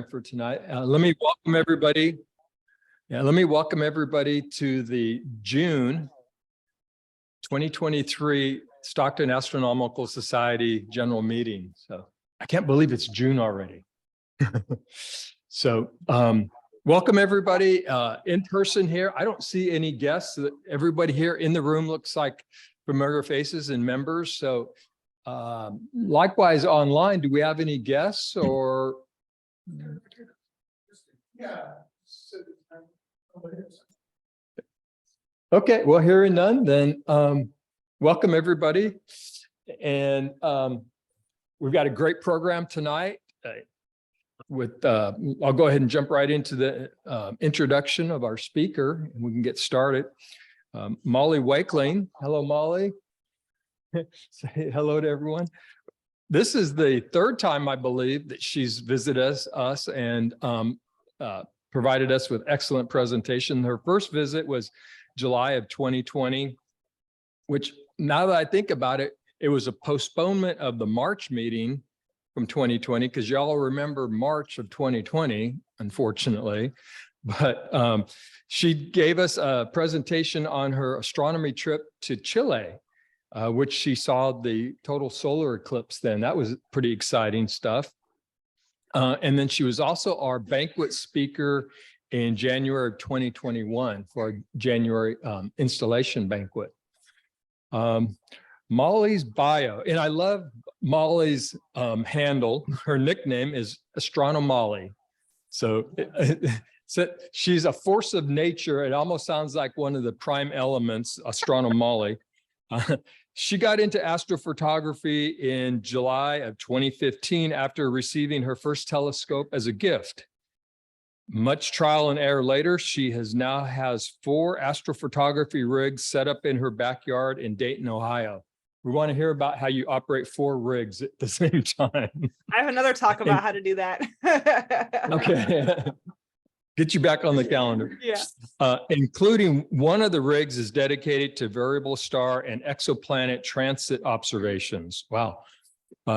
for tonight. Let me welcome everybody. Let me welcome everybody to the June 2023 Stockton Astronomical Society General Meeting. So I can't believe it's June already. So welcome everybody in person here. I don't see any guests. Everybody here in the room looks like familiar faces and members. So likewise online, do we have any guests or? Yeah. Okay, well, hearing none, then welcome everybody. And we've got a great program tonight. I'll go ahead and jump right into the introduction of our speaker, and we can get started. Molly Wakeling. Hello, Molly. Say hello to everyone. This is the third time, I believe, that she's visited us and provided us with excellent presentation. Her first visit was July of 2020, which now that I think about it, it was a postponement of the March meeting from 2020, because y'all remember March of 2020, unfortunately. But she gave us a presentation on her astronomy trip to Chile, which she saw the total solar eclipse then. That was pretty exciting stuff. And then she was also our banquet speaker in January of 2021 for our January installation banquet. Molly's bio, and I love Molly's handle. Her nickname is Astronomolly. So, so she's a force of nature. It almost sounds like one of the prime elements, Astronomolly. She got into astrophotography in July of 2015 after receiving her first telescope as a gift. Much trial and error later, she now has 4 astrophotography rigs set up in her backyard in Dayton, Ohio. We want to hear about how you operate 4 rigs at the same time. I have another talk about how to do that. Okay. Get you back on the calendar. Yeah. Including one of the rigs is dedicated to variable star and exoplanet transit observations. Wow.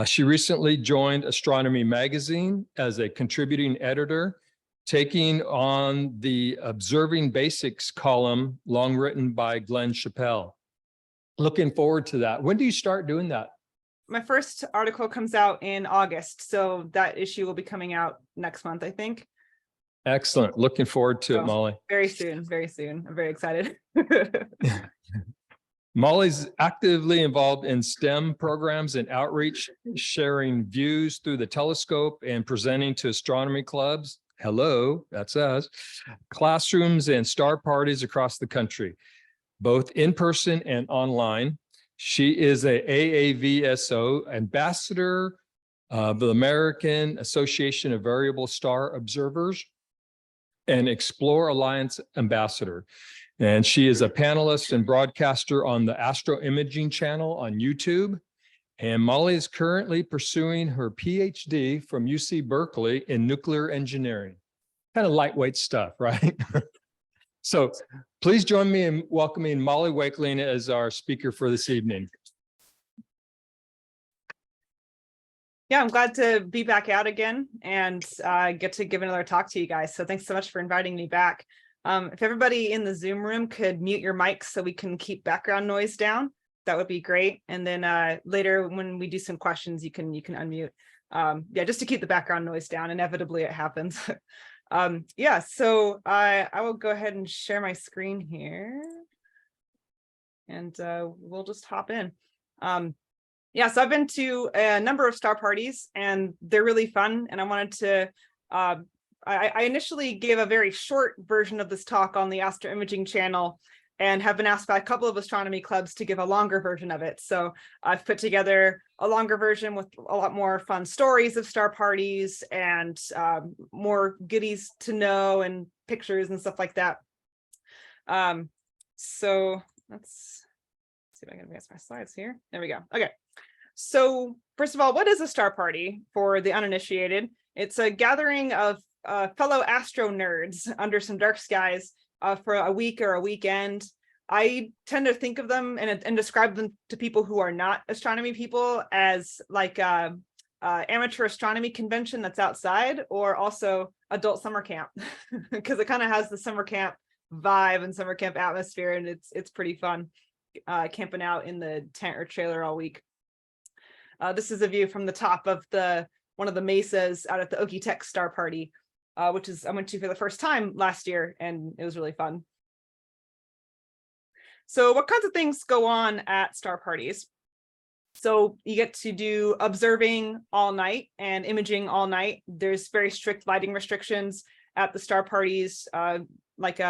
She recently joined Astronomy Magazine as a contributing editor, taking on the Observing Basics column, long written by Glenn Chappell. Looking forward to that. When do you start doing that? My first article comes out in August, so that issue will be coming out next month, I think. Excellent. Looking forward to it, Molly. Very soon, very soon. I'm very excited. Molly's actively involved in STEM programs and outreach, sharing views through the telescope and presenting to astronomy clubs. Hello, that's us. Classrooms and star parties across the country, both in person and online. She is a AAVSO ambassador of the American Association of Variable Star Observers and Explore Alliance ambassador. And she is a panelist and broadcaster on the Astro Imaging channel on YouTube. And Molly is currently pursuing her PhD from UC Berkeley in nuclear engineering. Kind of lightweight stuff, right? So please join me in welcoming Molly Wakeling as our speaker for this evening. Yeah, I'm glad to be back out again and get to give another talk to you guys. So thanks so much for inviting me back. If everybody in the Zoom room could mute your mics so we can keep background noise down, that would be great. And then later when we do some questions, you can unmute. Yeah, just to keep the background noise down. Inevitably it happens. Yeah, so I will go ahead and share my screen here. And we'll just hop in. Yeah, so I've been to a number of star parties and they're really fun. And I wanted to, I initially gave a very short version of this talk on the Astro Imaging channel and have been asked by a couple of astronomy clubs to give a longer version of it. So I've put together a longer version with a lot more fun stories of star parties and more goodies to know and pictures and stuff like that. So let's see if I can advance my slides here. There we go. Okay. So first of all, what is a star party for the uninitiated? It's a gathering of fellow astro nerds under some dark skies for a week or a weekend. I tend to think of them and describe them to people who are not astronomy people as like amateur astronomy convention that's outside, or also adult summer camp, because it kind of has the summer camp vibe and summer camp atmosphere, and it's pretty fun camping out in the tent or trailer all week. This is a view from the top of one of the mesas out at the Okie Tech Star Party, which I went to for the first time last year, and it was really fun. So what kinds of things go on at star parties? So you get to do observing all night and imaging all night. There's very strict lighting restrictions at the star parties, like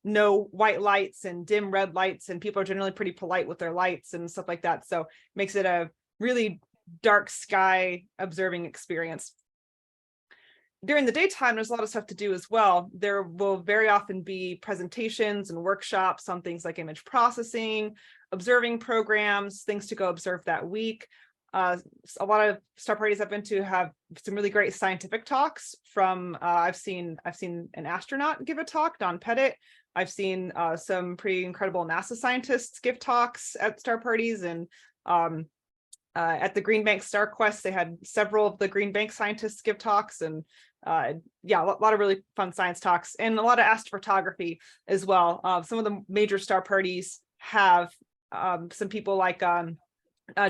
no white lights and dim red lights, and people are generally pretty polite with their lights and stuff like that. So it makes it a really dark sky observing experience. During the daytime, there's a lot of stuff to do as well. There will very often be presentations and workshops on things like image processing, observing programs, things to go observe that week. A lot of star parties I've been to have some really great scientific talks from, I've seen an astronaut give a talk, Don Pettit. I've seen some pretty incredible NASA scientists give talks at star parties, and at the Green Bank Star Quest, they had several of the Green Bank scientists give talks, and yeah, a lot of really fun science talks, and a lot of astrophotography as well. Some of the major star parties have some people like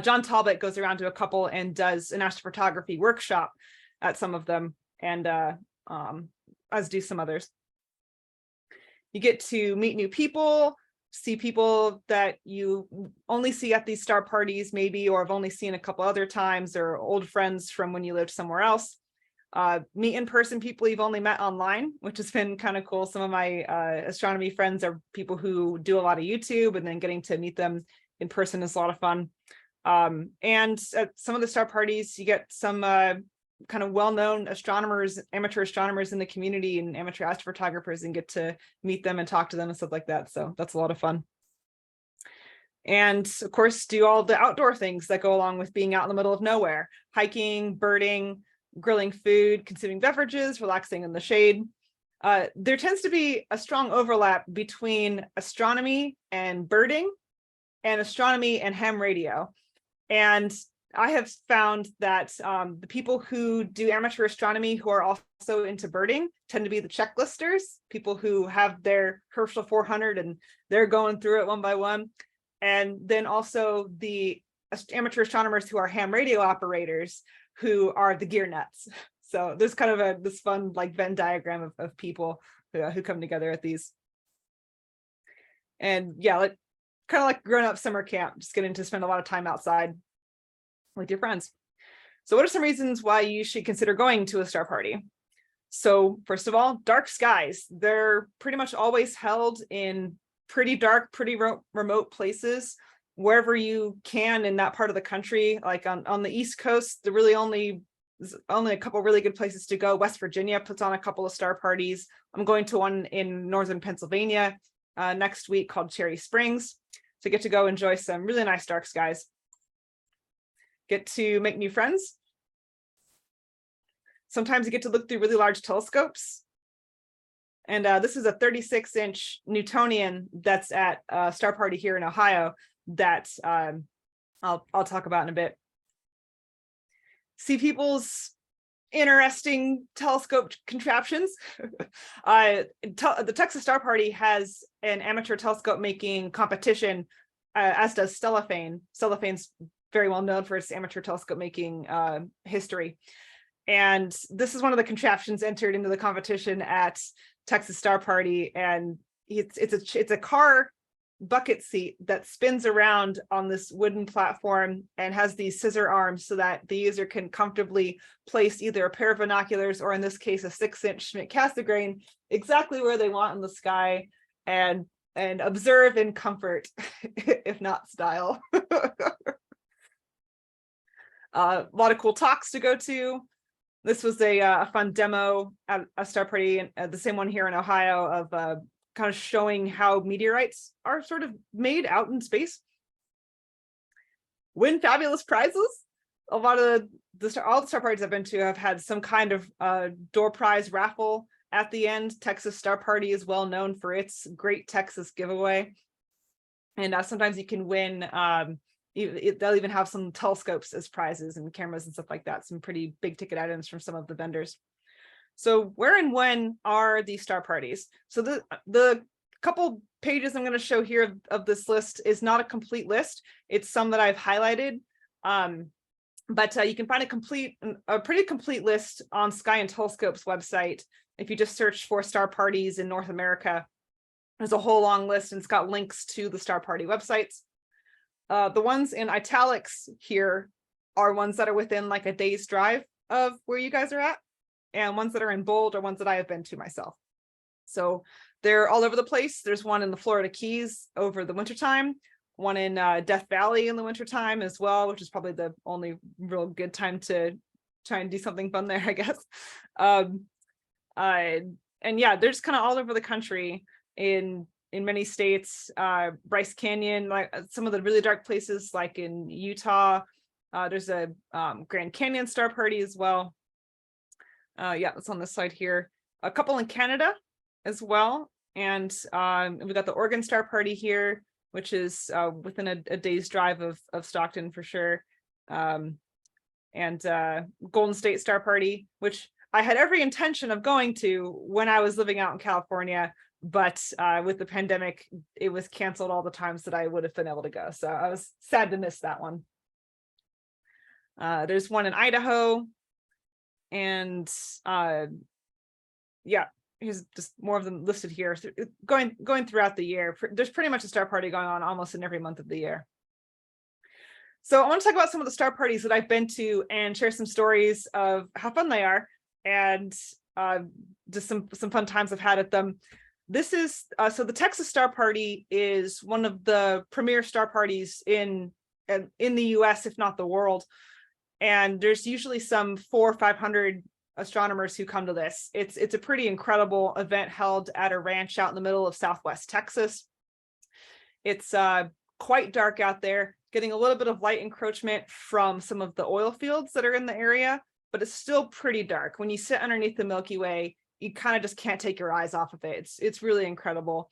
John Talbot goes around to a couple and does an astrophotography workshop at some of them, and as do some others. You get to meet new people, see people that you only see at these star parties maybe, or have only seen a couple other times, or old friends from when you lived somewhere else. Meet in person people you've only met online, which has been kind of cool. Some of my astronomy friends are people who do a lot of YouTube, and then getting to meet them in person is a lot of fun. And at some of the star parties, you get some kind of well-known astronomers, amateur astronomers in the community, and amateur astrophotographers, and get to meet them and talk to them and stuff like that. So that's a lot of fun. And of course, do all the outdoor things that go along with being out in the middle of nowhere: hiking, birding, grilling food, consuming beverages, relaxing in the shade. There tends to be a strong overlap between astronomy and birding, and astronomy and ham radio. And I have found that the people who do amateur astronomy who are also into birding tend to be the checklisters, people who have their Herschel 400 and they're going through it one by one. And then also the amateur astronomers who are ham radio operators, who are the gear nuts. So there's kind of this fun like Venn diagram of people who come together at these. And yeah, like kind of like grown-up summer camp, just getting to spend a lot of time outside with your friends. So what are some reasons why you should consider going to a star party? So first of all, dark skies. They're pretty much always held in pretty dark, pretty remote places, wherever you can in that part of the country. Like on the East Coast, there really only a couple really good places to go. West Virginia puts on a couple of star parties. I'm going to one in northern Pennsylvania next week called Cherry Springs. So get to go enjoy some really nice dark skies. Get to make new friends. Sometimes you get to look through really large telescopes. And this is a 36-inch Newtonian that's at a star party here in Ohio that I'll talk about in a bit. See people's interesting telescope contraptions. The Texas Star Party has an amateur telescope making competition, as does Stellafane. Stellafene's very well known for its amateur telescope making history. And this is one of the contraptions entered into the competition at Texas Star Party, and it's a car bucket seat that spins around on this wooden platform and has these scissor arms so that the user can comfortably place either a pair of binoculars, or in this case a 6-inch Schmidt-Cassegrain, exactly where they want in the sky, and observe in comfort, if not style. A lot of cool talks to go to. This was a fun demo at a star party, the same one here in Ohio, of kind of showing how meteorites are sort of made out in space. Win fabulous prizes. A lot of all the star parties I've been to have had some kind of door prize raffle at the end. Texas Star Party is well known for its Great Texas giveaway. And sometimes you can win they'll even have some telescopes as prizes and cameras and stuff like that. Some pretty big ticket items from some of the vendors. So where and when are these star parties? So the couple pages I'm going to show here of this list is not a complete list. It's some that I've highlighted. But you can find a pretty complete list on Sky and Telescope's website. If you just search for star parties in North America, there's a whole long list and it's got links to the star party websites. The ones in italics here are ones that are within like a day's drive of where you guys are at. And ones that are in bold are ones that I have been to myself. So they're all over the place. There's one in the Florida Keys over the wintertime, one in Death Valley in the wintertime as well, which is probably the only real good time to try and do something fun there, I guess. And yeah, they're just kind of all over the country in many states. Bryce Canyon, like some of the really dark places like in Utah. There's a Grand Canyon star party as well. Yeah, that's on this side here. A couple in Canada as well. And we got the Oregon Star Party here, which is within a day's drive of Stockton for sure. And Golden State Star Party, which I had every intention of going to when I was living out in California, but with the pandemic, it was canceled all the times that I would have been able to go. So I was sad to miss that one. There's one in Idaho. And yeah, here's just more of them listed here. So going throughout the year, there's pretty much a star party going on almost in every month of the year. So I want to talk about some of the star parties that I've been to and share some stories of how fun they are and just some fun times I've had at them. This is so the Texas Star Party is one of the premier star parties in the US, if not the world. And there's usually some 400 or 500 astronomers who come to this. It's a pretty incredible event held at a ranch out in the middle of Southwest Texas. It's quite dark out there, getting a little bit of light encroachment from some of the oil fields that are in the area, but it's still pretty dark. When you sit underneath the Milky Way, you kind of just can't take your eyes off of it. It's really incredible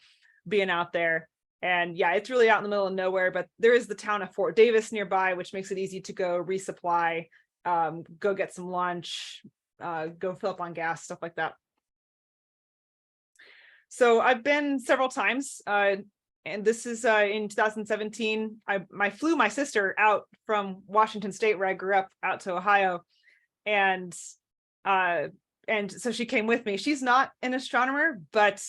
being out there. And yeah, it's really out in the middle of nowhere, but there is the town of Fort Davis nearby, which makes it easy to go resupply, go get some lunch, go fill up on gas, stuff like that. So I've been several times, and this is in 2017. I flew my sister out from Washington State, where I grew up, out to Ohio, and so she came with me. She's not an astronomer, but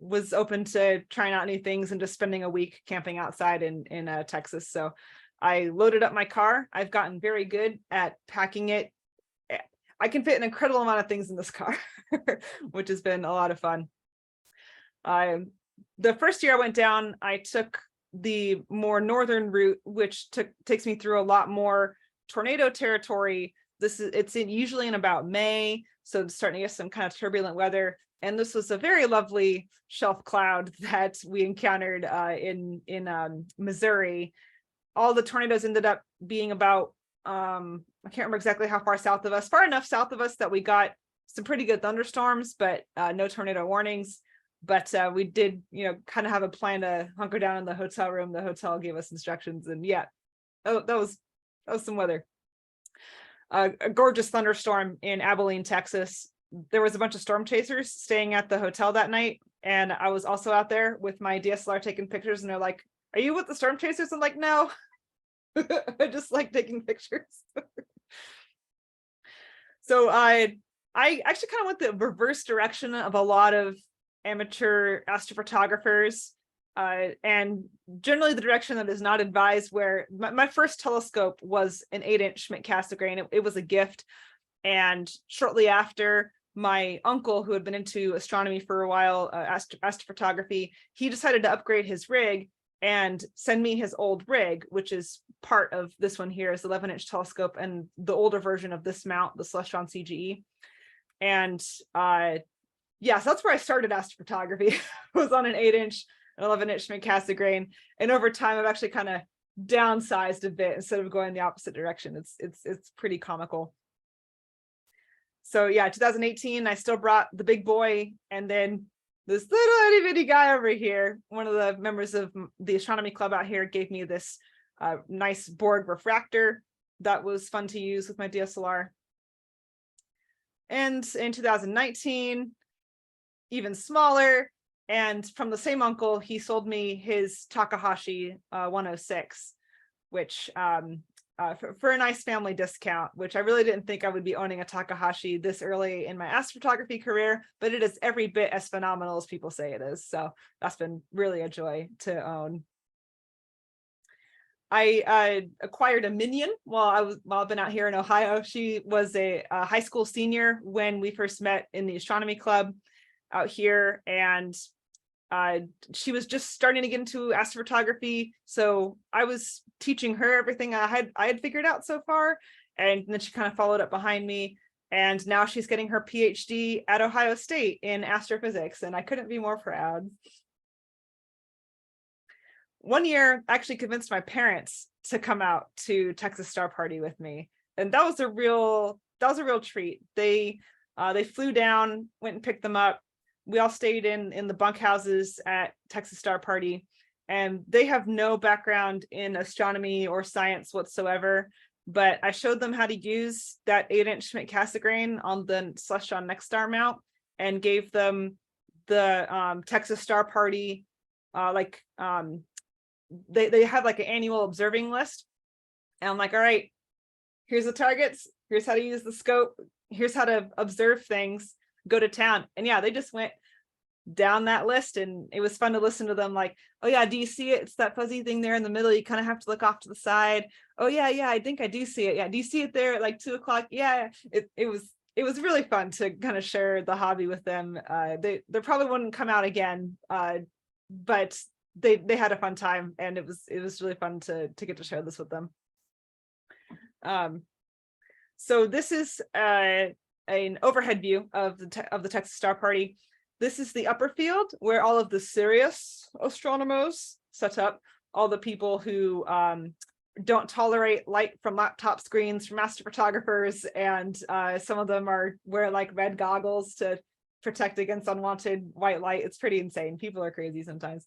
was open to trying out new things and just spending a week camping outside in Texas. So I loaded up my car. I've gotten very good at packing it. I can fit an incredible amount of things in this car, which has been a lot of fun. The first year I went down, I took the more northern route, which takes me through a lot more tornado territory. It's usually in about May, so it's starting to get some kind of turbulent weather. And this was a very lovely shelf cloud that we encountered in Missouri. All the tornadoes ended up being about, I can't remember exactly how far south of us, far enough south of us that we got some pretty good thunderstorms, but no tornado warnings. But we did, kind of have a plan to hunker down in the hotel room. The hotel gave us instructions, and yeah, that was some weather. A gorgeous thunderstorm in Abilene, Texas. There was a bunch of storm chasers staying at the hotel that night, and I was also out there with my DSLR taking pictures, and they're like, "Are you with the storm chasers?" I'm like, "No, I just like taking pictures." So I actually kind of went the reverse direction of a lot of amateur astrophotographers, and generally the direction that is not advised, where my first telescope was an 8-inch Schmidt-Cassegrain. It was a gift. And shortly after, my uncle, who had been into astronomy for a while, astrophotography, he decided to upgrade his rig and send me his old rig, which is part of this one here, is 11-inch telescope and the older version of this mount, the Celestron CGE. And yeah, so that's where I started astrophotography. Was on an 8-inch, an 11-inch Schmidt-Cassegrain, and over time I've actually kind of downsized a bit instead of going the opposite direction. It's pretty comical. So yeah, 2018, I still brought the big boy, and then this little itty bitty guy over here, one of the members of the astronomy club out here, gave me this a nice Borg refractor that was fun to use with my DSLR. And in 2019, even smaller, and from the same uncle, he sold me his Takahashi 106, which for a nice family discount, which I really didn't think I would be owning a Takahashi this early in my astrophotography career, but it is every bit as phenomenal as people say it is. So that's been really a joy to own. I acquired a Minion while I've been out here in Ohio. She was a high school senior when we first met in the astronomy club out here, and she was just starting to get into astrophotography. So I was teaching her everything I had figured out so far, and then she kind of followed up behind me. And now she's getting her PhD at Ohio State in astrophysics, and I couldn't be more proud. One year, I actually convinced my parents to come out to Texas Star Party with me, and that was a real treat. They flew down, went and picked them up. We all stayed in the bunkhouses at Texas Star Party, and they have no background in astronomy or science whatsoever. But I showed them how to use that 8-inch Schmidt Cassegrain on the Celestron Next Star mount, and gave them the Texas Star Party they have like an annual observing list, and I'm like, all right, here's the targets, here's how to use the scope, here's how to observe things, go to town. And yeah, they just went down that list, and it was fun to listen to them, like, oh yeah, do you see it? It's that fuzzy thing there in the middle, you kind of have to look off to the side. Oh yeah, I think I do see it. Yeah, do you see it there at like 2 o'clock? Yeah. It was really fun to kind of share the hobby with them. They probably wouldn't come out again, but they had a fun time, and it was really fun to get to share this with them. So this is an overhead view of the Texas Star Party. This is the upper field where all of the serious astronomers set up, all the people who don't tolerate light from laptop screens, from astrophotographers, and some of them wear like red goggles to protect against unwanted white light. It's pretty insane. People are crazy sometimes.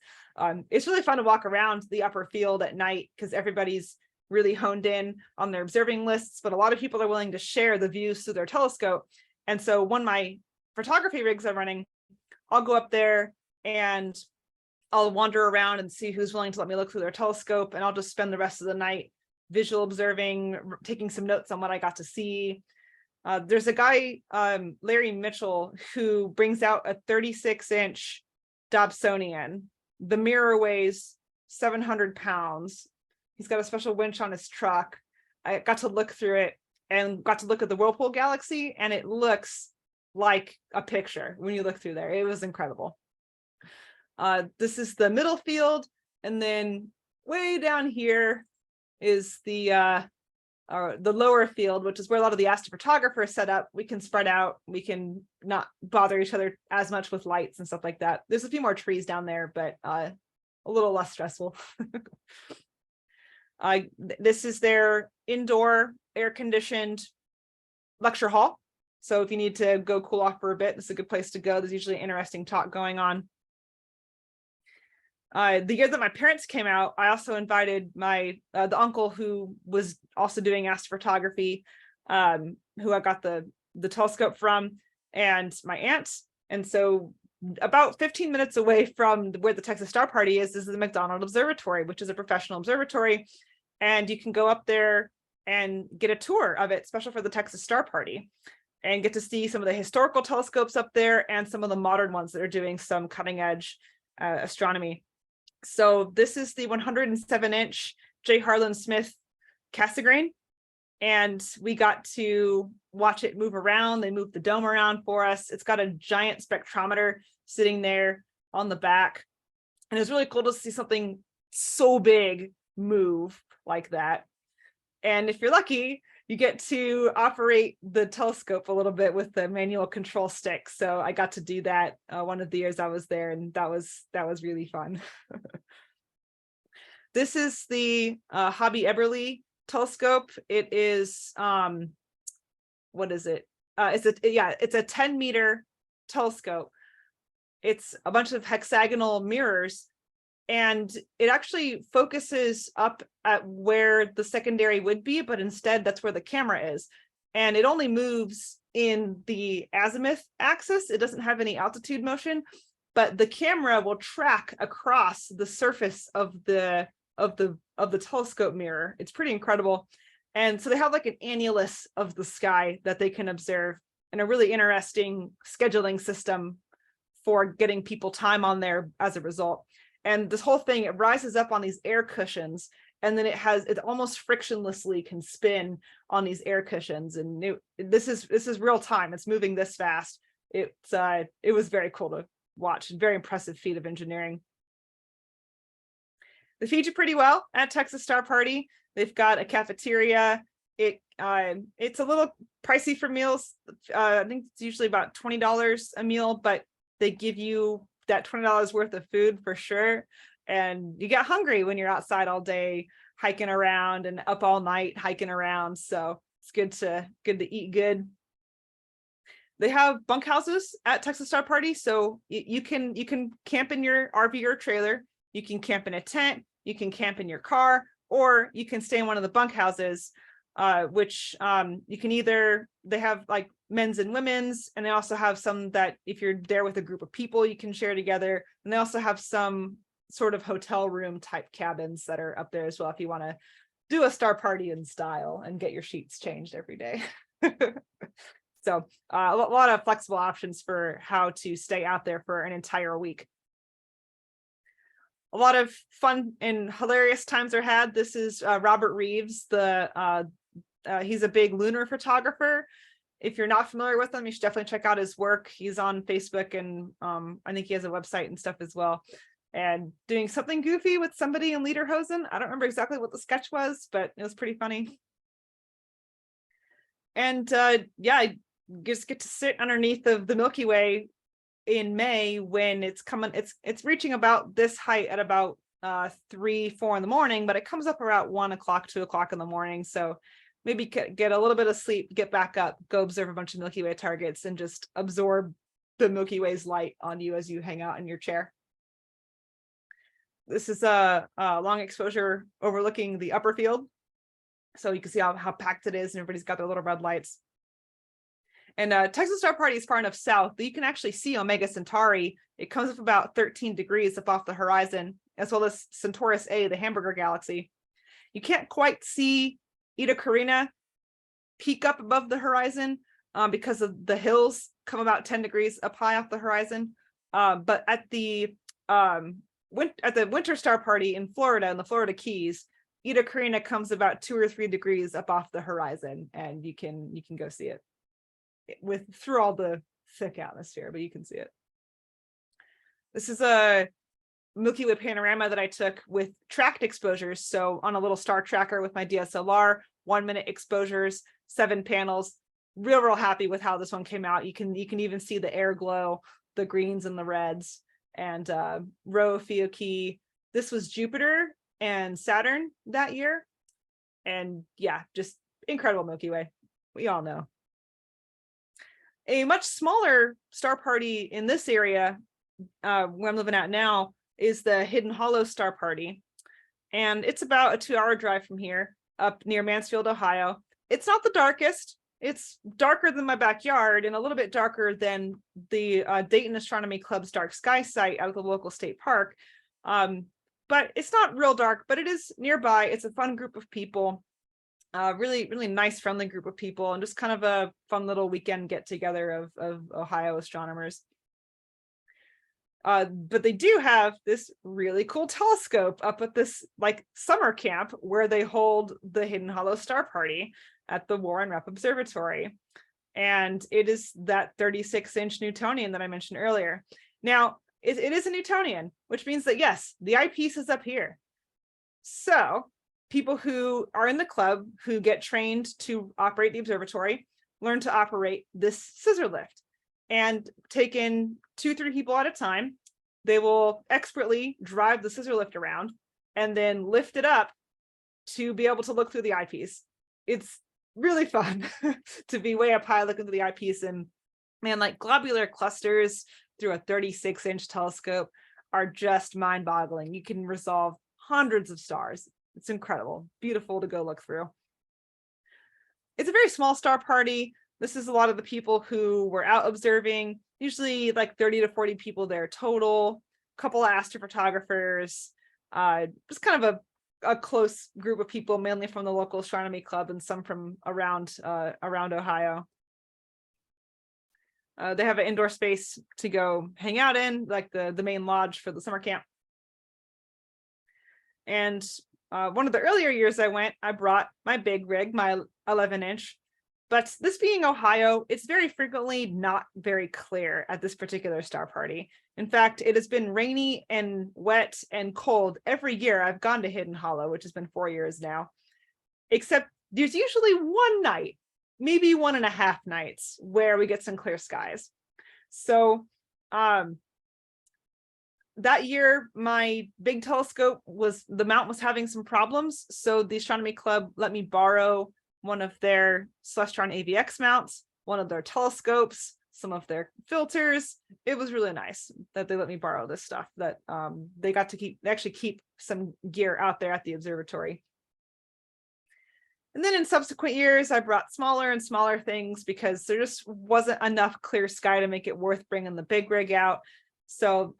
It's really fun to walk around the upper field at night because everybody's really honed in on their observing lists, but a lot of people are willing to share the views through their telescope. And so when my photography rigs are running, I'll go up there and I'll wander around and see who's willing to let me look through their telescope, and I'll just spend the rest of the night visual observing, taking some notes on what I got to see. There's a guy, Larry Mitchell, who brings out a 36-inch Dobsonian. The mirror weighs 700 pounds. He's got a special winch on his truck. I got to look through it and got to look at the Whirlpool Galaxy, and it looks like a picture when you look through there. It was incredible. This is the middle field, and then way down here is the lower field, which is where a lot of the astrophotographers set up. We can spread out, we can not bother each other as much with lights and stuff like that. There's a few more trees down there, but a little less stressful. This is their indoor air-conditioned lecture hall. So if you need to go cool off for a bit, this is a good place to go. There's usually an interesting talk going on. The year that my parents came out, I also invited my the uncle who was also doing astrophotography, who I got the telescope from, and my aunt. And so about 15 minutes away from where the Texas Star Party is the McDonald Observatory, which is a professional observatory. And you can go up there and get a tour of it, special for the Texas Star Party, and get to see some of the historical telescopes up there and some of the modern ones that are doing some cutting edge astronomy. So this is the 107-inch J. Harlan Smith Cassegrain, and we got to watch it move around. They moved the dome around for us. It's got a giant spectrometer sitting there on the back, and it's really cool to see something so big move like that. And if you're lucky, you get to operate the telescope a little bit with the manual control stick. So I got to do that one of the years I was there, and that was really fun. This is the Hobby Eberly telescope. It is what is it? It's a 10-meter telescope. It's a bunch of hexagonal mirrors, And it actually focuses up at where the secondary would be, but instead that's where the camera is. And it only moves in the azimuth axis. It doesn't have any altitude motion, but the camera will track across the surface of the telescope mirror. It's pretty incredible. And so they have like an annulus of the sky that they can observe, and a really interesting scheduling system for getting people time on there as a result. And this whole thing, it rises up on these air cushions, and then it almost frictionlessly can spin on these air cushions. And this is real time. It's moving this fast. It was very cool to watch. Very impressive feat of engineering. They feed you pretty well at Texas Star Party. They've got a cafeteria. It's a little pricey for meals. I think it's usually about $20 a meal, but they give you that $20 worth of food for sure. And you get hungry when you're outside all day hiking around, and up all night hiking around. So it's good to eat good. They have bunkhouses at Texas Star Party. So you can camp in your RV or trailer. You can camp in a tent. You can camp in your car, or you can stay in one of the bunkhouses, which you can they have like men's and women's, and they also have some that if you're there with a group of people, you can share together. And they also have some sort of hotel room type cabins that are up there as well, if you want to do a star party in style and get your sheets changed every day. So a lot of flexible options for how to stay out there for an entire week. A lot of fun and hilarious times are had. This is Robert Reeves. He's a big lunar photographer. If you're not familiar with him, you should definitely check out his work. He's on Facebook, and I think he has a website and stuff as well. And doing something goofy with somebody in lederhosen. I don't remember exactly what the sketch was, but it was pretty funny. And yeah, I just get to sit underneath of the Milky Way in May when it's it's reaching about this height at about 3-4 in the morning, but it comes up around 1 o'clock, 2 o'clock in the morning. So maybe get a little bit of sleep, get back up, go observe a bunch of Milky Way targets, and just absorb the Milky Way's light on you as you hang out in your chair. This is a long exposure overlooking the upper field. So you can see how packed it is, and everybody's got their little red lights. And Texas Star Party is far enough south that you can actually see Omega Centauri. It comes up about 13 degrees up off the horizon, as well as Centaurus A, the hamburger galaxy. You can't quite see Eta Carina peak up above the horizon because of the hills come about 10 degrees up high off the horizon. But at the Winter Star Party in Florida, in the Florida Keys, Eta Carina comes about 2 or 3 degrees up off the horizon, and you can go see it through all the thick atmosphere, but you can see it. This is a Milky Way panorama that I took with tracked exposures. So on a little star tracker with my DSLR, 1 minute exposures, 7 panels. Real happy with how this one came out. You can even see the air glow, the greens and the reds, and Rho, Phaeoke. This was Jupiter and Saturn that year. And yeah, just incredible Milky Way. We all know. A much smaller star party in this area where I'm living at now is the Hidden Hollow Star Party. And it's about a 2-hour drive from here, up near Mansfield, Ohio. It's not the darkest. It's darker than my backyard and a little bit darker than the Dayton Astronomy Club's dark sky site out of the local state park. But it's not real dark, but it is nearby. It's a fun group of people. Really nice, friendly group of people, and just kind of a fun little weekend get together of Ohio astronomers. But they do have this really cool telescope up at this like summer camp where they hold the Hidden Hollow Star Party at the Warren Rep Observatory. And it is that 36-inch Newtonian that I mentioned earlier. Now, it is a Newtonian, which means that yes, the eyepiece is up here. So people who are in the club who get trained to operate the observatory learn to operate this scissor lift, and take in 2-3 people at a time. They will expertly drive the scissor lift around and then lift it up to be able to look through the eyepiece. It's really fun to be way up high looking through the eyepiece, and man, like globular clusters through a 36-inch telescope are just mind-boggling. You can resolve hundreds of stars. It's incredible, beautiful to go look through. It's a very small star party. This is a lot of the people who were out observing, usually like 30 to 40 people there total, a couple of astrophotographers, just kind of a close group of people, mainly from the local astronomy club and some from around Ohio. They have an indoor space to go hang out in, like the main lodge for the summer camp. And one of the earlier years I went, I brought my big rig, my 11-inch. But this being Ohio, it's very frequently not very clear at this particular star party. In fact, it has been rainy and wet and cold every year I've gone to Hidden Hollow, which has been 4 years now. Except there's usually one night, maybe 1.5 nights, where we get some clear skies. So that year, my big telescope the mount was having some problems. So the Astronomy Club let me borrow one of their Celestron AVX mounts, one of their telescopes, some of their filters. It was really nice that they let me borrow this stuff, that they got to actually keep some gear out there at the observatory. And then in subsequent years, I brought smaller and smaller things because there just wasn't enough clear sky to make it worth bringing the big rig out. So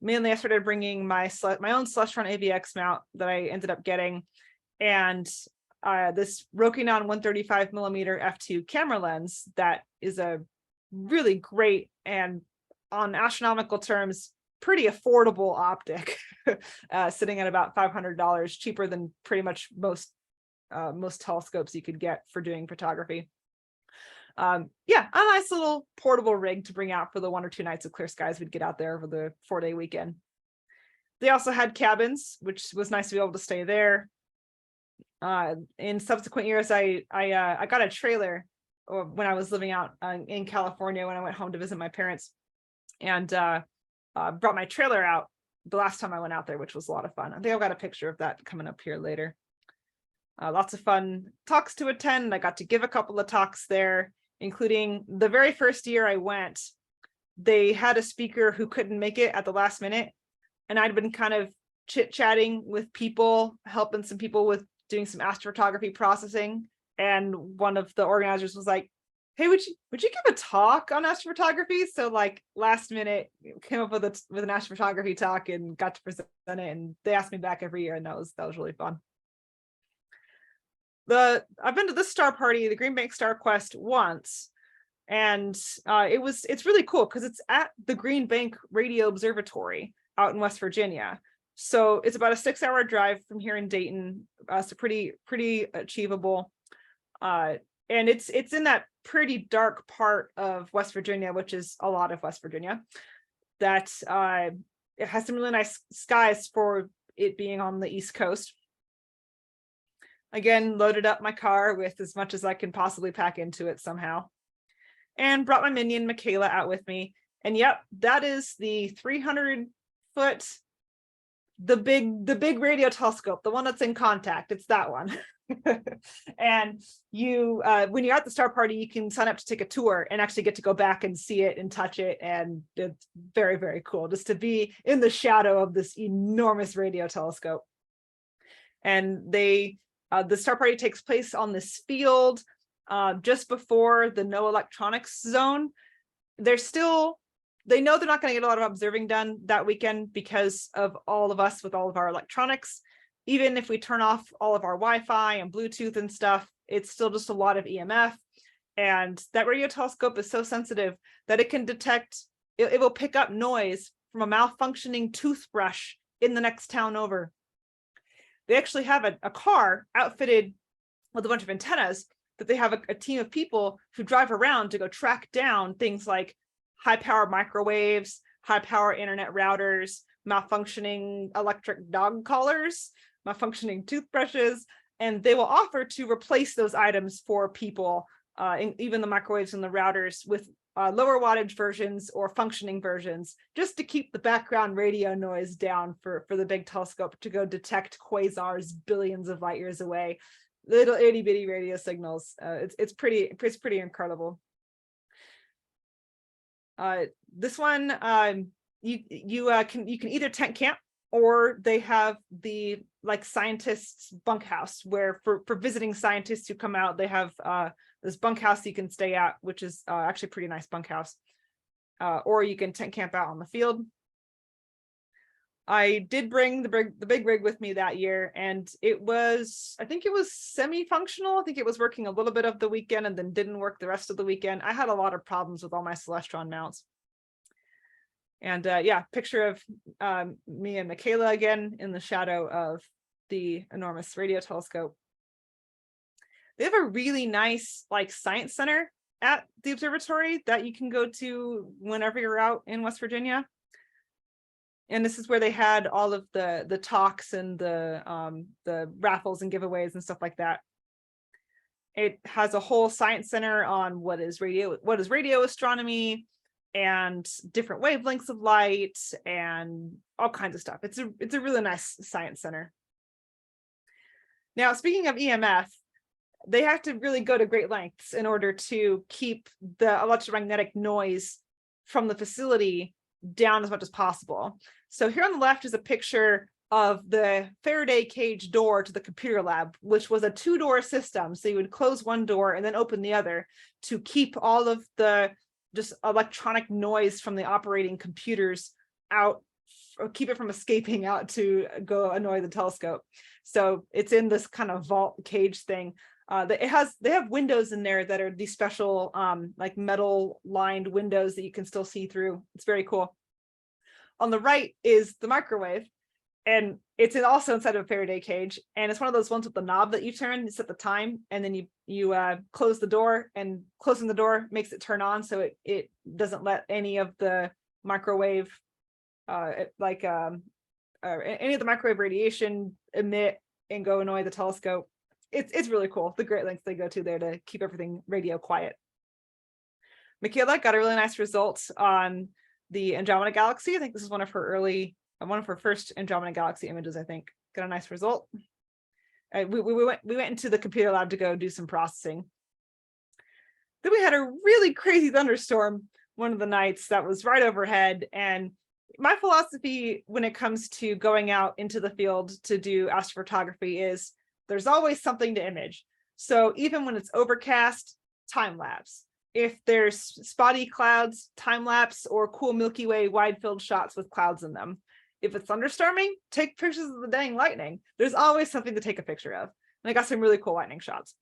mainly I started bringing my own Celestron AVX mount that I ended up getting, and this Rokinon 135 millimeter f2 camera lens that is a really great and, on astronomical terms, pretty affordable optic, sitting at about $500, cheaper than pretty much most telescopes you could get for doing photography. Yeah, a nice little portable rig to bring out for the 1 or 2 nights of clear skies we'd get out there over the 4-day weekend. They also had cabins, which was nice to be able to stay there. In subsequent years, I got a trailer when I was living out in California when I went home to visit my parents, and brought my trailer out the last time I went out there, which was a lot of fun. I think I've got a picture of that coming up here later. Lots of fun talks to attend. I got to give a couple of talks there, including the very first year I went. They had a speaker who couldn't make it at the last minute, and I'd been kind of chit-chatting with people, helping some people with doing some astrophotography processing. And one of the organizers was like, "Hey, would you give a talk on astrophotography?" So like last minute came up with an astrophotography talk and got to present it. And they asked me back every year, and that was really fun. I've been to this star party, the Green Bank Star Quest, once, and it's really cool because it's at the Green Bank Radio Observatory out in West Virginia. So it's about a 6-hour drive from here in Dayton, so pretty achievable. And it's in that pretty dark part of West Virginia, which is a lot of West Virginia, that it has some really nice skies for it being on the East Coast. Again, loaded up my car with as much as I can possibly pack into it somehow, and brought my minion Michaela out with me. And yep, that is the 300-foot, the big radio telescope, the one that's in contact. It's that one. And you, when you're at the star party, you can sign up to take a tour and actually get to go back and see it and touch it. And it's very, very cool just to be in the shadow of this enormous radio telescope. And the star party takes place on this field just before the no electronics zone. They know they're not going to get a lot of observing done that weekend because of all of us with all of our electronics. Even if we turn off all of our Wi-Fi and Bluetooth and stuff, it's still just a lot of EMF. And that radio telescope is so sensitive that it can detect, it will pick up noise from a malfunctioning toothbrush in the next town over. They actually have a car outfitted with a bunch of antennas that they have a team of people who drive around to go track down things like high power microwaves, high power internet routers, malfunctioning electric dog collars, malfunctioning toothbrushes, and they will offer to replace those items for people, even the microwaves and the routers, with lower wattage versions or functioning versions, just to keep the background radio noise down for the big telescope to go detect quasars billions of light years away, little itty bitty radio signals. It's pretty incredible. This one, you can either tent camp, or they have the like scientists bunkhouse, where for visiting scientists who come out, they have this bunkhouse you can stay at, which is actually a pretty nice bunkhouse. Or you can tent camp out on the field. I did bring the big rig with me that year, and I think it was semi-functional. I think it was working a little bit of the weekend and then didn't work the rest of the weekend. I had a lot of problems with all my Celestron mounts. And yeah, picture of me and Michaela again in the shadow of the enormous radio telescope. They have a really nice like science center at the observatory that you can go to whenever you're out in West Virginia. And this is where they had all of the talks and the raffles and giveaways and stuff like that. It has a whole science center on what is radio astronomy, and different wavelengths of light, and all kinds of stuff. It's a really nice science center. Now, speaking of EMF, they have to really go to great lengths in order to keep the electromagnetic noise from the facility down as much as possible. So here on the left is a picture of the Faraday cage door to the computer lab, which was a 2-door system. So you would close one door and then open the other to keep all of the just electronic noise from the operating computers out, or keep it from escaping out to go annoy the telescope. So it's in this kind of vault cage thing. They have windows in there that are these special like metal lined windows that you can still see through. It's very cool. On the right is the microwave, and it's also inside of a Faraday cage, and it's one of those ones with the knob that you turn, you set the time, and then you close the door, and closing the door makes it turn on, so it doesn't let any of the microwave any of the microwave radiation emit and go annoy the telescope. It's really cool, the great lengths they go to there to keep everything radio quiet. Michaela got a really nice result on the Andromeda Galaxy. I think this is one of her first Andromeda Galaxy images, I think. Got a nice result. We went into the computer lab to go do some processing. Then we had a really crazy thunderstorm one of the nights that was right overhead. And my philosophy when it comes to going out into the field to do astrophotography is there's always something to image. So even when it's overcast, time lapse. If there's spotty clouds, time lapse, or cool Milky Way wide field shots with clouds in them. If it's thunderstorming, take pictures of the dang lightning. There's always something to take a picture of. And I got some really cool lightning shots.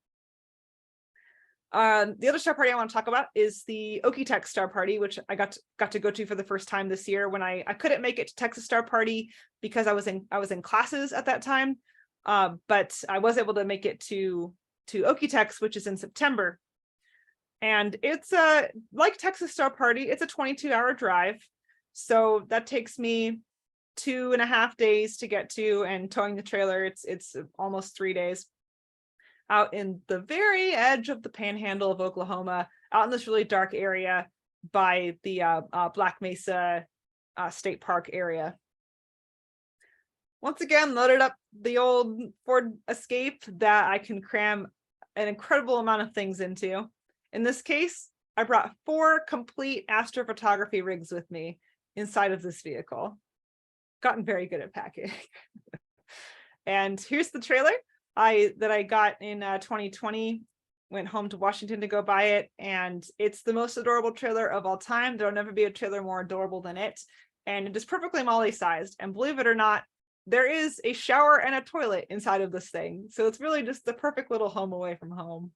The other star party I want to talk about is the Okie-Tex star party, which I got to go to for the first time this year. When I couldn't make it to Texas Star Party because I was in classes at that time, but I was able to make it to Okie-Tex, which is in September. And it's like Texas Star Party, it's a 22-hour drive. So that takes me 2.5 days to get to, and towing the trailer, it's almost 3 days. Out in the very edge of the panhandle of Oklahoma, out in this really dark area by the Black Mesa State Park area. Once again, loaded up the old Ford Escape that I can cram an incredible amount of things into. In this case, I brought 4 complete astrophotography rigs with me inside of this vehicle. Gotten very good at packing. And here's the trailer that I got in 2020. Went home to Washington to go buy it, and it's the most adorable trailer of all time. There'll never be a trailer more adorable than it, and it is perfectly Molly sized. And believe it or not, there is a shower and a toilet inside of this thing, so it's really just the perfect little home away from home.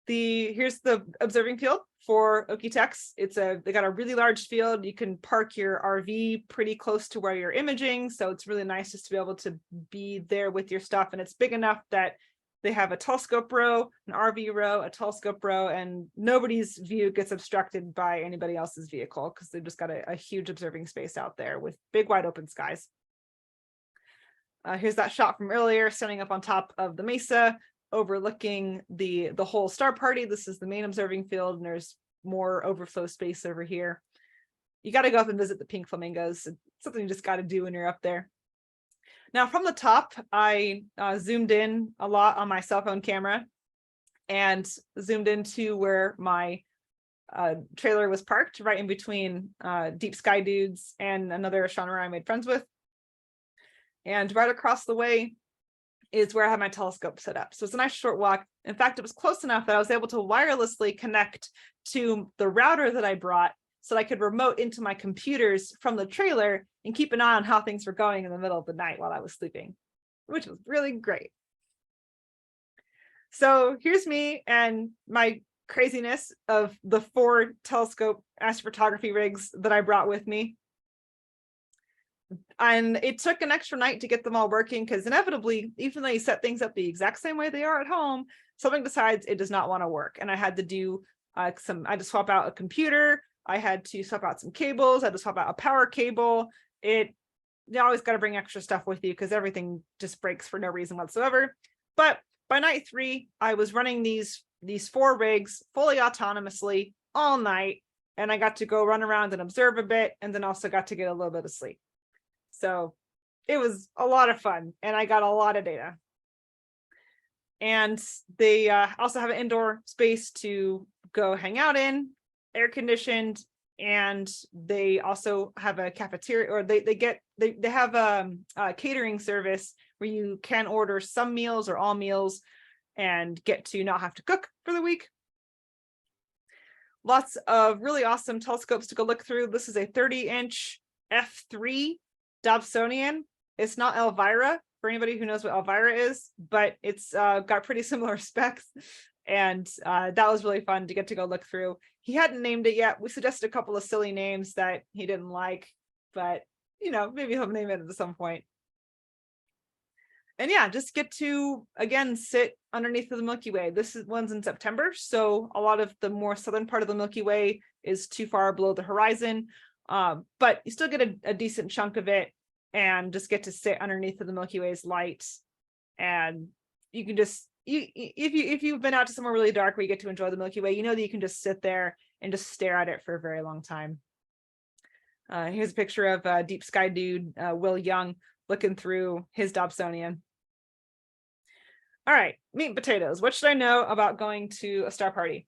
Here's the observing field for Okie-Tex. They got a really large field. You can park your RV pretty close to where you're imaging, so it's really nice just to be able to be there with your stuff. And it's big enough that they have a telescope row, an RV row, a telescope row, and nobody's view gets obstructed by anybody else's vehicle because they've just got a huge observing space out there with big wide open skies. Here's that shot from earlier, standing up on top of the mesa, overlooking the whole star party. This is the main observing field, and there's more overflow space over here. You got to go up and visit the pink flamingos. It's something you just got to do when you're up there. Now from the top, I zoomed in a lot on my cell phone camera and zoomed into where my trailer was parked right in between Deep Sky Dudes and another astronomer I made friends with. And right across the way is where I have my telescope set up. So it's a nice short walk. In fact, it was close enough that I was able to wirelessly connect to the router that I brought so that I could remote into my computers from the trailer and keep an eye on how things were going in the middle of the night while I was sleeping, which was really great. So here's me and my craziness of the 4 telescope astrophotography rigs that I brought with me. And it took an extra night to get them all working because inevitably, even though you set things up the exact same way they are at home, something decides it does not want to work. And I had to do I had to swap out a computer. I had to swap out some cables. I had to swap out a power cable. You always got to bring extra stuff with you because everything just breaks for no reason whatsoever. But by night 3, I was running these 4 rigs fully autonomously all night. And I got to go run around and observe a bit, and then also got to get a little bit of sleep. So it was a lot of fun, and I got a lot of data. And they also have an indoor space to go hang out in, air conditioned, and they also have a cafeteria, or they have a catering service where you can order some meals or all meals and get to not have to cook for the week. Lots of really awesome telescopes to go look through. This is a 30-inch f3 Dobsonian. It's not Elvira, for anybody who knows what Elvira is, but it's got pretty similar specs. And that was really fun to get to go look through. He hadn't named it yet. We suggested a couple of silly names that he didn't like, but maybe he'll name it at some point. And yeah, just get to, again, sit underneath the Milky Way. One's in September, so a lot of the more southern part of the Milky Way is too far below the horizon. But you still get a decent chunk of it and just get to sit underneath of the Milky Way's light. And you can just, if you've been out to somewhere really dark where you get to enjoy the Milky Way, that you can just sit there and just stare at it for a very long time. Here's a picture of Deep Sky Dude, Will Young, looking through his Dobsonian. All right, meat and potatoes. What should I know about going to a star party?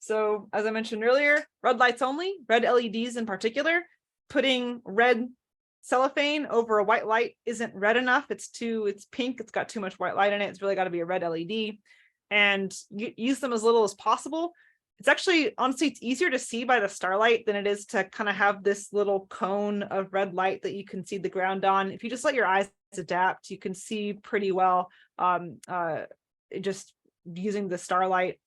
So as I mentioned earlier, red lights only, red LEDs in particular. Putting red cellophane over a white light isn't red enough. It's pink. It's got too much white light in it. It's really got to be a red LED. And use them as little as possible. It's actually, honestly, it's easier to see by the starlight than it is to kind of have this little cone of red light that you can see the ground on. If you just let your eyes adapt, you can see pretty well just using the starlight.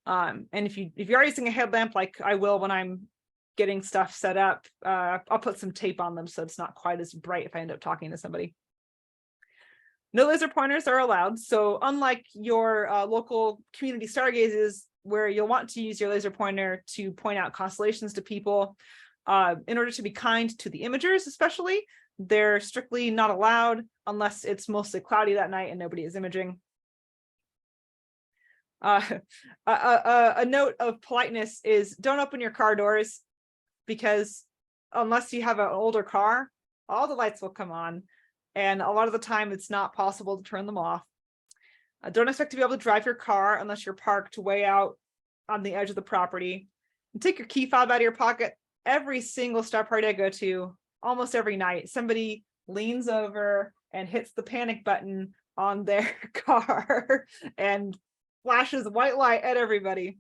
And if you are using a headlamp like I will when I'm getting stuff set up, I'll put some tape on them so it's not quite as bright if I end up talking to somebody. No laser pointers are allowed. So unlike your local community stargazes, where you'll want to use your laser pointer to point out constellations to people, in order to be kind to the imagers especially, they're strictly not allowed unless it's mostly cloudy that night and nobody is imaging. A note of politeness is don't open your car doors, because unless you have an older car, all the lights will come on. And a lot of the time it's not possible to turn them off. Don't expect to be able to drive your car unless you're parked way out on the edge of the property. And take your key fob out of your pocket. Every single star party I go to, almost every night, somebody leans over and hits the panic button on their car and flashes white light at everybody.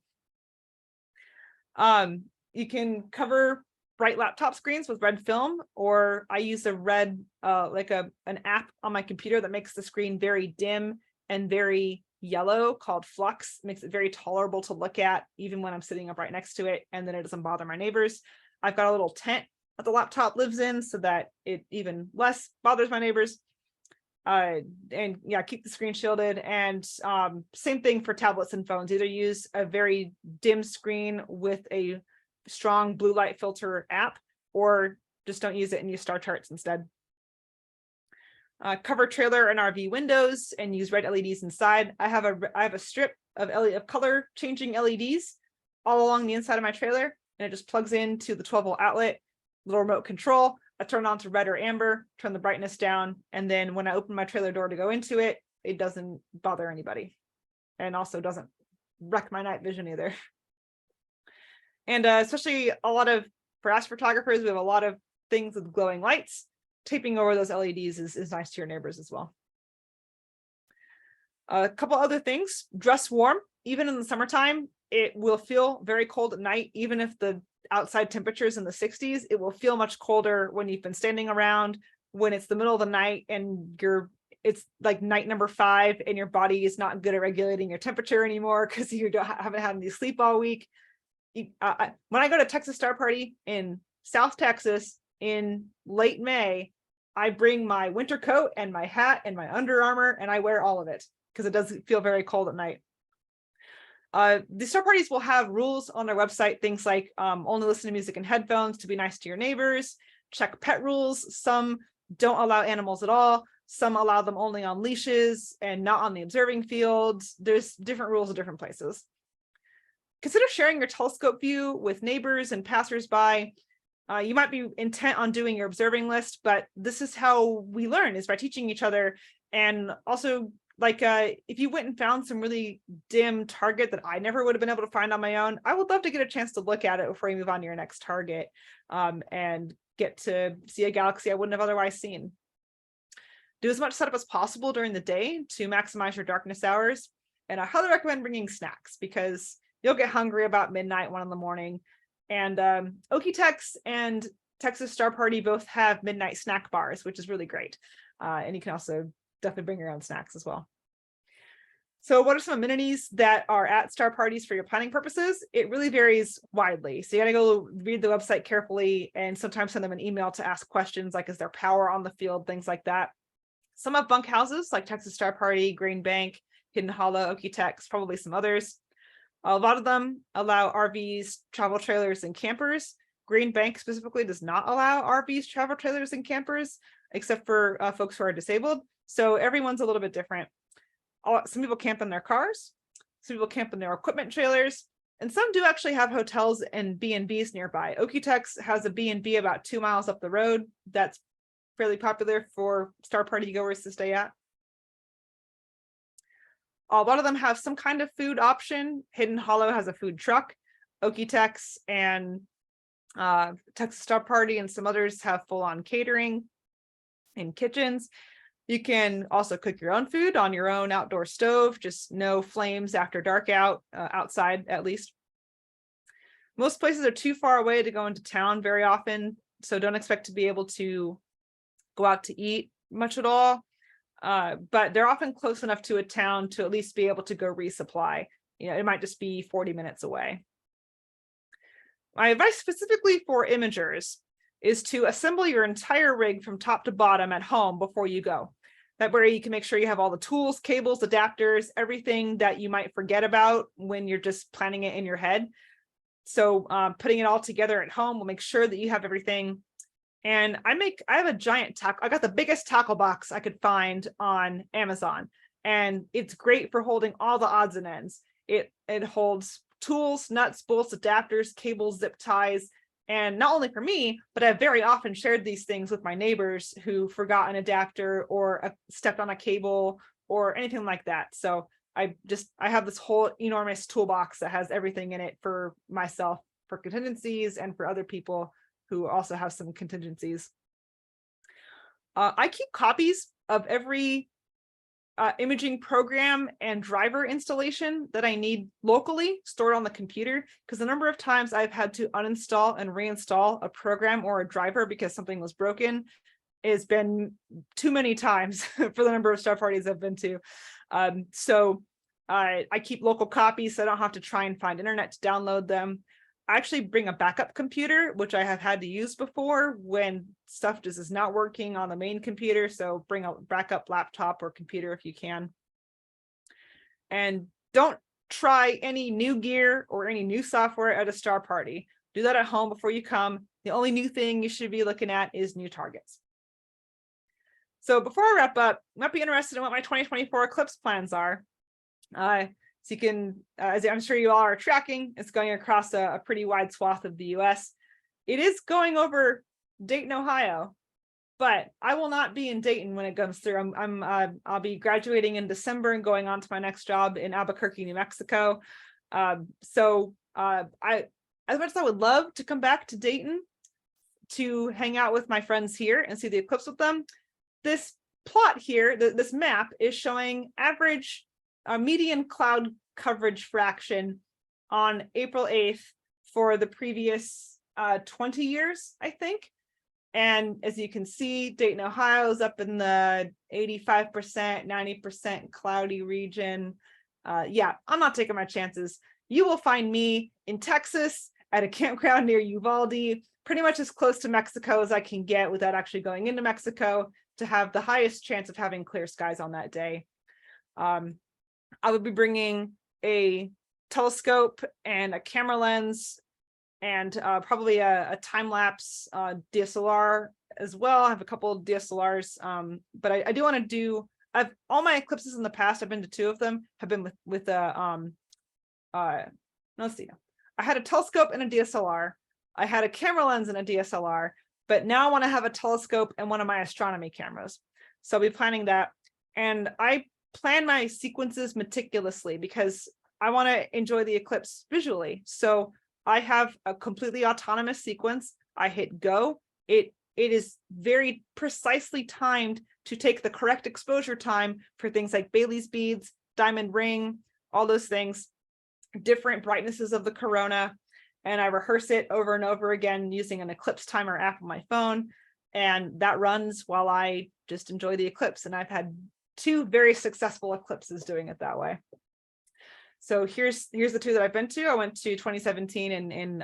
You can cover bright laptop screens with red film, or I use a red, an app on my computer that makes the screen very dim and very yellow called Flux. Makes it very tolerable to look at even when I'm sitting up right next to it, and then it doesn't bother my neighbors. I've got a little tent that the laptop lives in so that it even less bothers my neighbors. And yeah, keep the screen shielded. And same thing for tablets and phones. Either use a very dim screen with a strong blue light filter app, or just don't use it and use star charts instead. Cover trailer and RV windows and use red LEDs inside. I have a strip of color changing LEDs all along the inside of my trailer, and it just plugs into the 12-volt outlet, little remote control. I turn it on to red or amber, turn the brightness down, and then when I open my trailer door to go into it, it doesn't bother anybody, and also doesn't wreck my night vision either. And especially for astrophotographers, we have a lot of things with glowing lights. Taping over those LEDs is nice to your neighbors as well. A couple other things: dress warm. Even in the summertime, it will feel very cold at night. Even if the outside temperature is in the 60s, it will feel much colder when you've been standing around, when it's the middle of the night and it's like night number 5 and your body is not good at regulating your temperature anymore because you haven't had any sleep all week. When I go to Texas Star Party in South Texas in late May, I bring my winter coat and my hat and my Under Armour, and I wear all of it because it does feel very cold at night. The star parties will have rules on their website, things like only listen to music in headphones, to be nice to your neighbors, check pet rules. Some don't allow animals at all. Some allow them only on leashes and not on the observing fields. There's different rules at different places. Consider sharing your telescope view with neighbors and passersby. You might be intent on doing your observing list, but this is how we learn, is by teaching each other. And also, like if you went and found some really dim target that I never would have been able to find on my own, I would love to get a chance to look at it before you move on to your next target, and get to see a galaxy I wouldn't have otherwise seen. Do as much setup as possible during the day to maximize your darkness hours. And I highly recommend bringing snacks because you'll get hungry about midnight, 1 in the morning. And Okie-Tex and Texas Star Party both have midnight snack bars, which is really great. And you can also definitely bring your own snacks as well. So what are some amenities that are at star parties for your planning purposes? It really varies widely. So you gotta go read the website carefully and sometimes send them an email to ask questions like, is there power on the field, things like that. Some have bunk houses like Texas Star Party, Green Bank, Hidden Hollow, Okie-Tex, probably some others. A lot of them allow RVs, travel trailers, and campers. Green Bank specifically does not allow RVs, travel trailers, and campers, except for folks who are disabled. So everyone's a little bit different. Some people camp in their cars, some people camp in their equipment trailers, and some do actually have hotels and B&Bs nearby. Okie-Tex has a B&B about 2 miles up the road that's fairly popular for star party goers to stay at. A lot of them have some kind of food option. Hidden Hollow has a food truck. Okie-Tex and Texas Star Party and some others have full-on catering and kitchens. You can also cook your own food on your own outdoor stove, just no flames after dark outside at least. Most places are too far away to go into town very often, so don't expect to be able to go out to eat much at all. But they're often close enough to a town to at least be able to go resupply. It might just be 40 minutes away. My advice specifically for imagers is to assemble your entire rig from top to bottom at home before you go. That way you can make sure you have all the tools, cables, adapters, everything that you might forget about when you're just planning it in your head. So putting it all together at home will make sure that you have everything. And I have a giant tackle. I got the biggest tackle box I could find on Amazon, and it's great for holding all the odds and ends. It holds tools, nuts, bolts, adapters, cables, zip ties. And not only for me, but I've very often shared these things with my neighbors who forgot an adapter or stepped on a cable or anything like that. So I have this whole enormous toolbox that has everything in it for myself, for contingencies, and for other people who also have some contingencies. I keep copies of every imaging program and driver installation that I need locally stored on the computer, because the number of times I've had to uninstall and reinstall a program or a driver because something was broken has been too many times for the number of star parties I've been to. So I keep local copies so I don't have to try and find internet to download them. I actually bring a backup computer, which I have had to use before when stuff just is not working on the main computer. So bring a backup laptop or computer if you can. And don't try any new gear or any new software at a star party. Do that at home before you come. The only new thing you should be looking at is new targets. So before I wrap up, you might be interested in what my 2024 eclipse plans are. So you can, as I'm sure you all are tracking, it's going across a pretty wide swath of the US. It is going over Dayton, Ohio, but I will not be in Dayton when it comes through. I'll be graduating in December and going on to my next job in Albuquerque, New Mexico. So I as much as I would love to come back to Dayton to hang out with my friends here and see the eclipse with them, this plot here, this map is showing average median cloud coverage fraction on April 8th for the previous 20 years, I think. And as you can see, Dayton, Ohio is up in the 85%, 90% cloudy region. Yeah, I'm not taking my chances. You will find me in Texas at a campground near Uvalde, pretty much as close to Mexico as I can get without actually going into Mexico, to have the highest chance of having clear skies on that day. I would be bringing a telescope and a camera lens and probably a time-lapse DSLR as well. I have a couple of DSLRs, but I do want to do, all my eclipses in the past, I've been to 2 of them, have been with let's see, I had a telescope and a DSLR. I had a camera lens and a DSLR, but now I want to have a telescope and one of my astronomy cameras. So I'll be planning that. And I plan my sequences meticulously because I want to enjoy the eclipse visually. So I have a completely autonomous sequence. I hit go. It is very precisely timed to take the correct exposure time for things like Bailey's beads, diamond ring, all those things, different brightnesses of the corona. And I rehearse it over and over again using an eclipse timer app on my phone. And that runs while I just enjoy the eclipse. And I've had 2 very successful eclipses doing it that way. So here's the 2 that I've been to. I went to 2017 in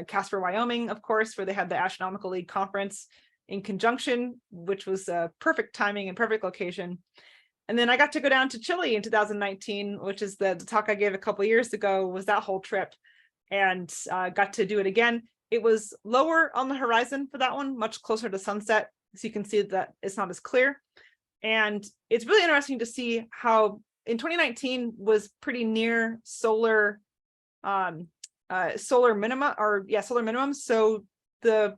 Casper, Wyoming, of course, where they had the Astronomical League conference in conjunction, which was perfect timing and perfect location. And then I got to go down to Chile in 2019, which is the talk I gave a couple of years ago, was that whole trip, and got to do it again. It was lower on the horizon for that one, much closer to sunset. So you can see that it's not as clear. And it's really interesting to see how in 2019 was pretty near solar minima, or solar minimum. So the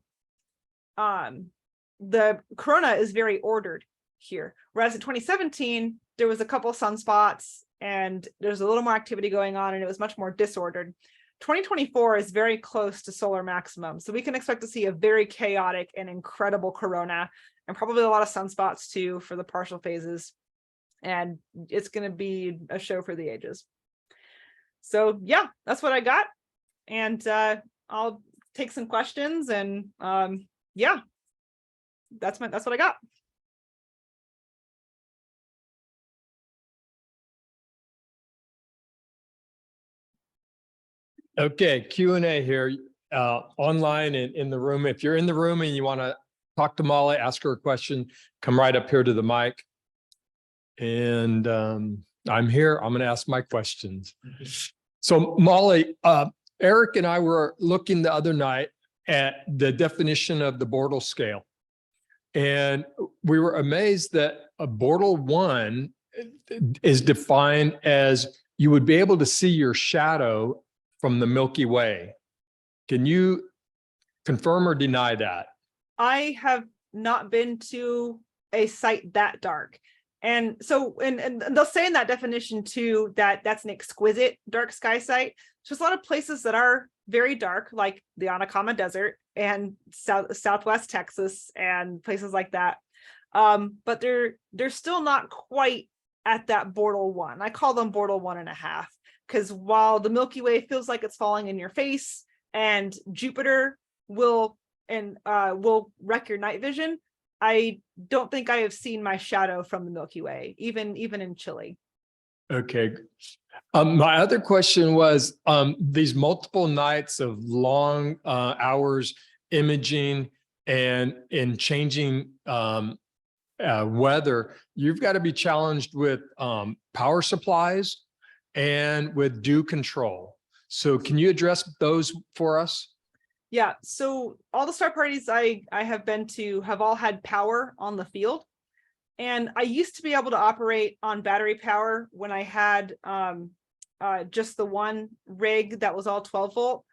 corona is very ordered here. Whereas in 2017, there was a couple sunspots and there's a little more activity going on and it was much more disordered. 2024 is very close to solar maximum. So we can expect to see a very chaotic and incredible corona, and probably a lot of sunspots too for the partial phases. And it's going to be a show for the ages. So yeah, that's what I got. And I'll take some questions, and yeah, that's what I got. Okay, Q&A here online and in the room. If you're in the room and you want to talk to Molly, ask her a question, come right up here to the mic. And I'm here. I'm going to ask my questions. So Molly, Eric and I were looking the other night at the definition of the Bortle scale. And we were amazed that a Bortle 1 is defined as you would be able to see your shadow from the Milky Way. Can you confirm or deny that? I have not been to a site that dark. And so, and they'll say in that definition too, that that's an exquisite dark sky site. So there's a lot of places that are very dark, like the Atacama Desert and Southwest Texas and places like that. But they're still not quite at that Bortle 1. I call them Bortle 1.5, because while the Milky Way feels like it's falling in your face and Jupiter will wreck your night vision, I don't think I have seen my shadow from the Milky Way, even in Chile. Okay. My other question was these multiple nights of long hours imaging and in changing weather, you've got to be challenged with power supplies and with dew control. So can you address those for us? Yeah, so all the star parties I have been to have all had power on the field. And I used to be able to operate on battery power when I had just the one rig that was all 12 volt,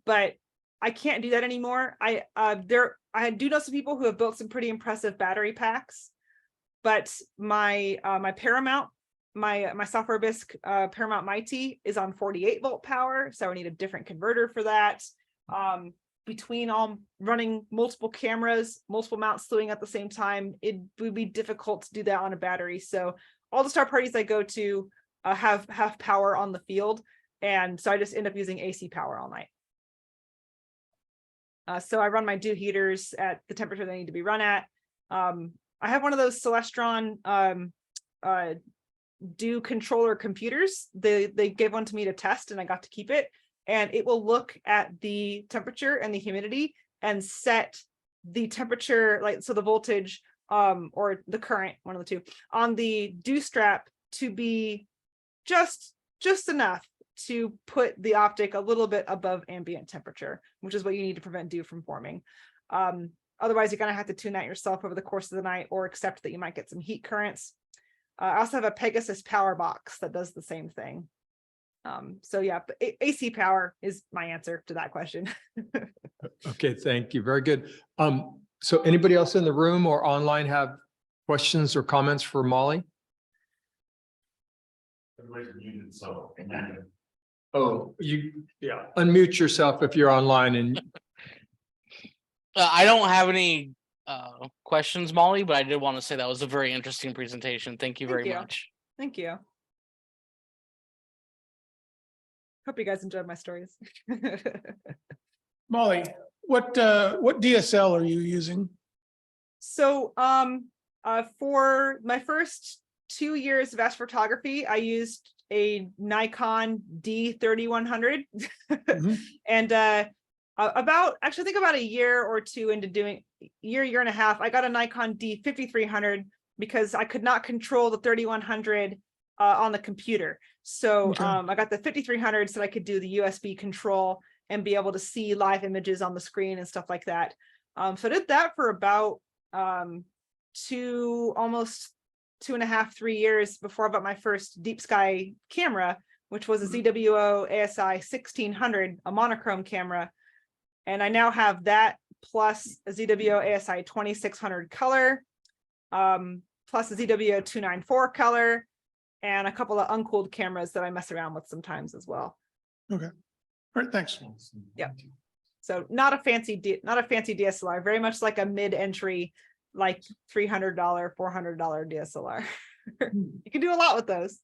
but I can't do that anymore. I do know some people who have built some pretty impressive battery packs, but my Paramount my software bisque Paramount Mighty is on 48-volt power, so I need a different converter for that. Between all running multiple cameras, multiple mounts slewing at the same time, it would be difficult to do that on a battery. So all the star parties I go to have power on the field, and so I just end up using AC power all night. So I run my dew heaters at the temperature they need to be run at. I have one of those Celestron dew controller computers. They gave one to me to test, and I got to keep it. And it will look at the temperature and the humidity and set the temperature, like so the voltage or the current, one of the two, on the dew strap to be just enough to put the optic a little bit above ambient temperature, which is what you need to prevent dew from forming. Otherwise, you're going to have to tune that yourself over the course of the night, or accept that you might get some heat currents. I also have a Pegasus power box that does the same thing. So yeah, AC power is my answer to that question. Okay, thank you. Very good. So anybody else in the room or online have questions or comments for Molly? Everybody's muted, so. Oh, yeah, unmute yourself if you're online. And I don't have any questions, Molly, but I did want to say that was a very interesting presentation. Thank you very much. Thank you. Hope you guys enjoyed my stories. Molly, what DSL are you using? So for my first 2 years of astrophotography, I used a Nikon D3100. And I think about a year or two into doing year and a half, I got a Nikon D5300 because I could not control the 3100 on the computer. So Okay. I got the 5300 so I could do the USB control and be able to see live images on the screen and stuff like that. So I did that for about almost 2.5-3 years before I bought my first deep sky camera, which was a ZWO ASI 1600, a monochrome camera. And I now have that plus a ZWO ASI 2600 color, plus a ZWO 294 color, and a couple of uncooled cameras that I mess around with sometimes as well. Okay. All right, thanks. Yeah. So not a fancy DSLR, very much like a mid-entry, like $300, $400 DSLR. You can do a lot with those.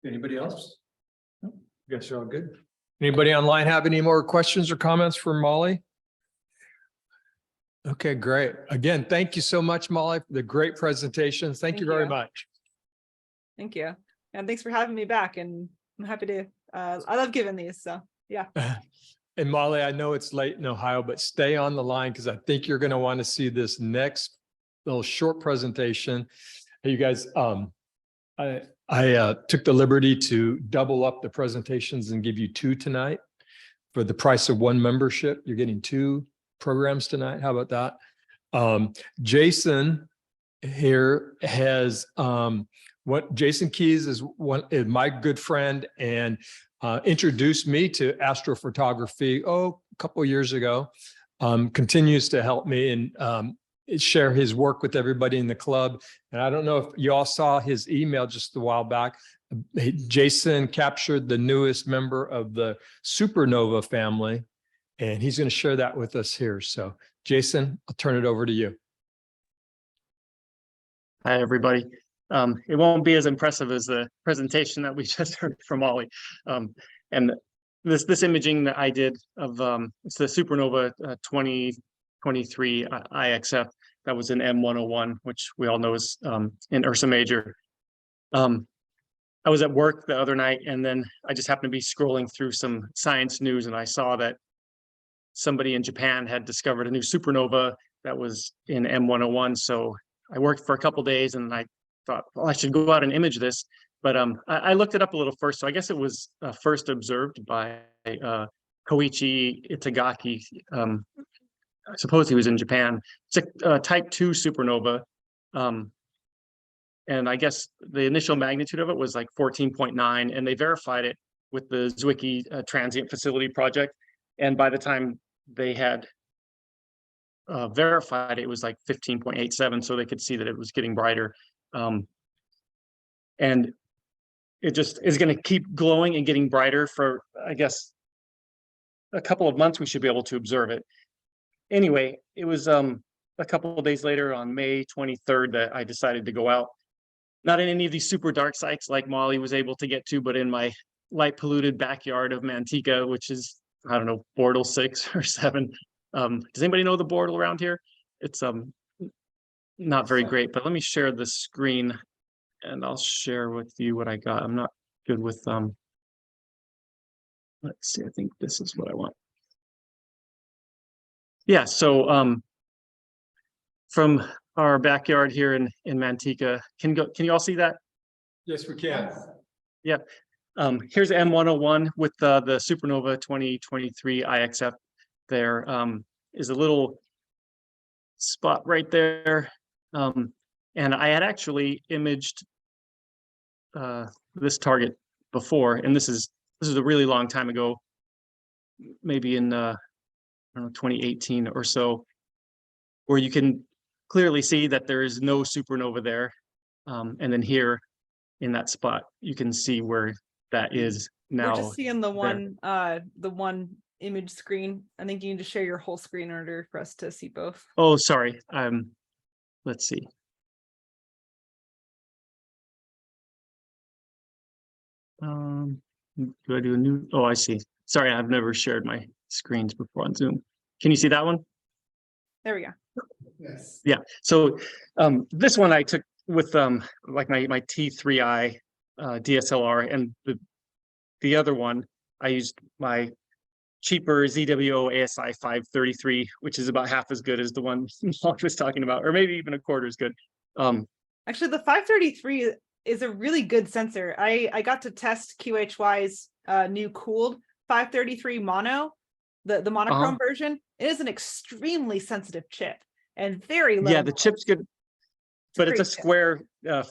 anybody else? No? Guess you're all good. Anybody online have any more questions or comments for Molly? Okay, great. Again, thank you so much, Molly, for the great presentations. Thank you very much. Thank you. And thanks for having me back. And I'm happy to, I love giving these. So yeah. And Molly, I know it's late in Ohio, but stay on the line because I think you're going to want to see this next little short presentation. Hey, you guys, I took the liberty to double up the presentations and give you 2 tonight for the price of 1 membership. You're getting 2 programs tonight. How about that? Jason here has Jason Keys is my good friend and introduced me to astrophotography a couple of years ago. Continues to help me and share his work with everybody in the club. And I don't know if you all saw his email just a while back. Jason captured the newest member of the supernova family, and he's going to share that with us here. So Jason, I'll turn it over to you. Hi, everybody. It won't be as impressive as the presentation that we just heard from Ollie. And this imaging that I did of it's the supernova 2023 IXF that was in M101, which we all know is in Ursa Major. I was at work the other night, and then I just happened to be scrolling through some science news, and I saw that somebody in Japan had discovered a new supernova that was in M101. So I worked for a couple of days, and I thought, well, I should go out and image this. But I looked it up a little first. So I guess it was first observed by Koichi Itagaki. I suppose he was in Japan. It's a type 2 supernova. And I guess the initial magnitude of it was like 14.9, and they verified it with the Zwicky Transient Facility Project. And by the time they had verified, it was like 15.87, so they could see that it was getting brighter. And it just is going to keep glowing and getting brighter for, I guess, a couple of months. We should be able to observe it. Anyway, it was a couple of days later on May 23rd that I decided to go out. Not in any of these super dark sites like Molly was able to get to, but in my light polluted backyard of Manteca, which is, I don't know, Bortle 6 or 7. Does anybody know the Bortle around here? It's not very great, but let me share the screen and I'll share with you what I got. I'm not good with let's see, I think this is what I want. Yeah, so from our backyard here in Manteca, can you all see that? Yes, we can. Yeah. Here's M101 with the supernova 2023 IXF. There is a little spot right there. And I had actually imaged this target before, and this is a really long time ago, maybe in I don't know, 2018 or so, where you can clearly see that there is no supernova there. And then here in that spot, you can see where that is now. We're just seeing the one image screen. I think you need to share your whole screen in order for us to see both. Oh, sorry. Let's see. Do I do a new? Oh, I see. Sorry, I've never shared my screens before on Zoom. Can you see that one? There we go. Yes. Yeah. So this one I took with like my T3i DSLR, and the other one I used my cheaper ZWO ASI 533, which is about half as good as the one Mark was talking about, or maybe even a quarter as good. Actually, the 533 is a really good sensor. I got to test QHY's new cooled 533 mono, the monochrome version. It is an extremely sensitive chip and very low. Yeah, the chip's good, but it's a square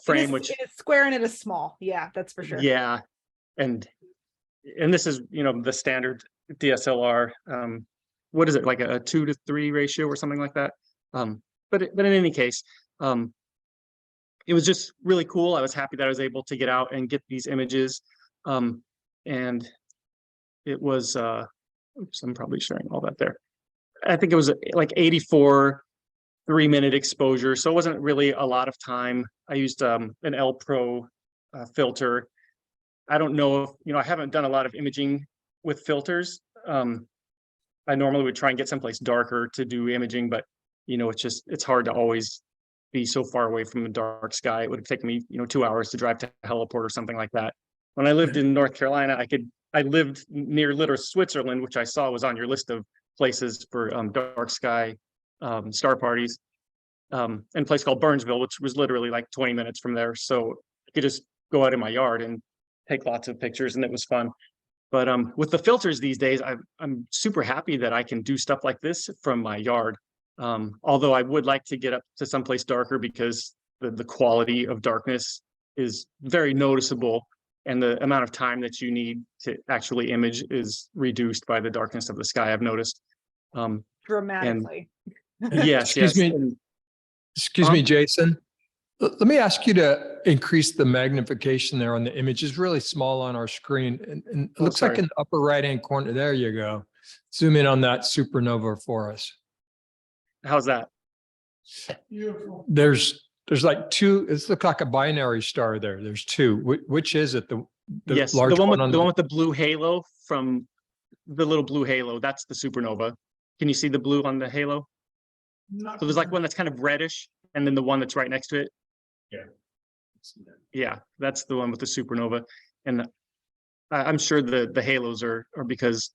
frame, which it is square and it is small. Yeah, that's for sure. Yeah, and this is, you know, the standard DSLR. What is it, like a 2 to 3 ratio or something like that? But in any case, it was just really cool. I was happy that I was able to get out and get these images. And it was, oops, I'm probably sharing all that there. I think it was like 84 3-minute exposure. So it wasn't really a lot of time. I used an L Pro filter. I don't know if, you know, I haven't done a lot of imaging with filters. I normally would try and get someplace darker to do imaging, but, you know, it's hard to always be so far away from a dark sky. It would have taken me, you know, 2 hours to drive to Heliport or something like that. When I lived in North Carolina, I lived near Little Switzerland, which I saw was on your list of places for dark sky star parties, and a place called Burnsville, which was literally like 20 minutes from there. So I could just go out in my yard and take lots of pictures, and it was fun. But with the filters these days, I'm super happy that I can do stuff like this from my yard. Although I would like to get up to someplace darker, because the quality of darkness is very noticeable, and the amount of time that you need to actually image is reduced by the darkness of the sky, I've noticed. Dramatically. Yes, Excuse yes. me. Excuse me, Jason. Let me ask you to increase the magnification there on the image. It's really small on our screen. And it looks like in the upper right-hand corner. There you go. Zoom in on that supernova for us. How's that? Beautiful. There's like two, it looks like a binary star there. There's two. Which is it? The Yes, large the one on with the blue halo, from the little blue halo, that's the supernova. Can you see the blue on the halo? So there's like one that's kind of reddish, and then the one that's right next to it. Yeah, that's the one with the supernova. And I'm sure the halos are because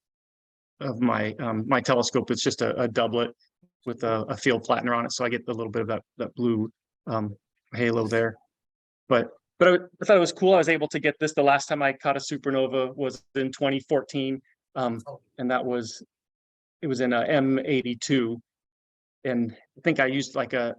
of my my telescope. It's just a doublet with a field flattener on it, so I get a little bit of that blue halo there. But I thought it was cool. I was able to get this. The last time I caught a supernova was in 2014, and it was in a M82, and I think I used like a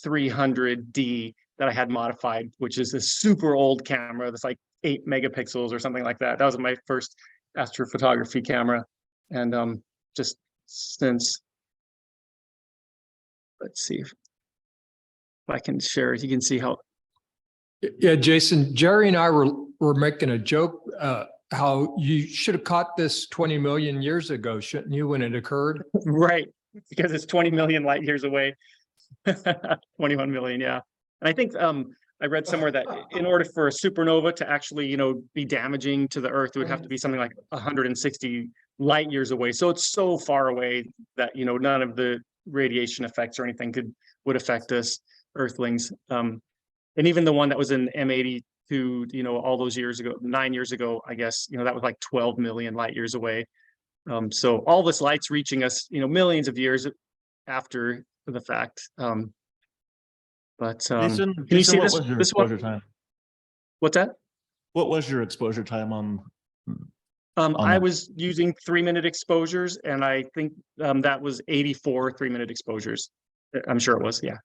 300D that I had modified, which is a super old camera that's like 8 megapixels or something like that. That was my first astrophotography camera, and just since let's see if I can share it. You can see how, Yeah, Jason, Jerry and I were making a joke, how you should have caught this 20 million years ago, shouldn't you, when it occurred? right, because it's 20 million light years away. 21 million, yeah. And I think I read somewhere that in order for a supernova to actually, be damaging to the Earth, it would have to be something like 160 light years away. So it's so far away that, none of the radiation effects or anything would affect us Earthlings. And even the one that was in M82, all those years ago, 9 years ago, I guess, that was like 12 million light years away. So all this light's reaching us, millions of years after the fact. But Jason, can you see what this? was your This one? exposure time? What's that? What was your exposure time on? I the- was using 3-minute exposures, and I think that was 84 3-minute exposures. I'm sure it was, yeah.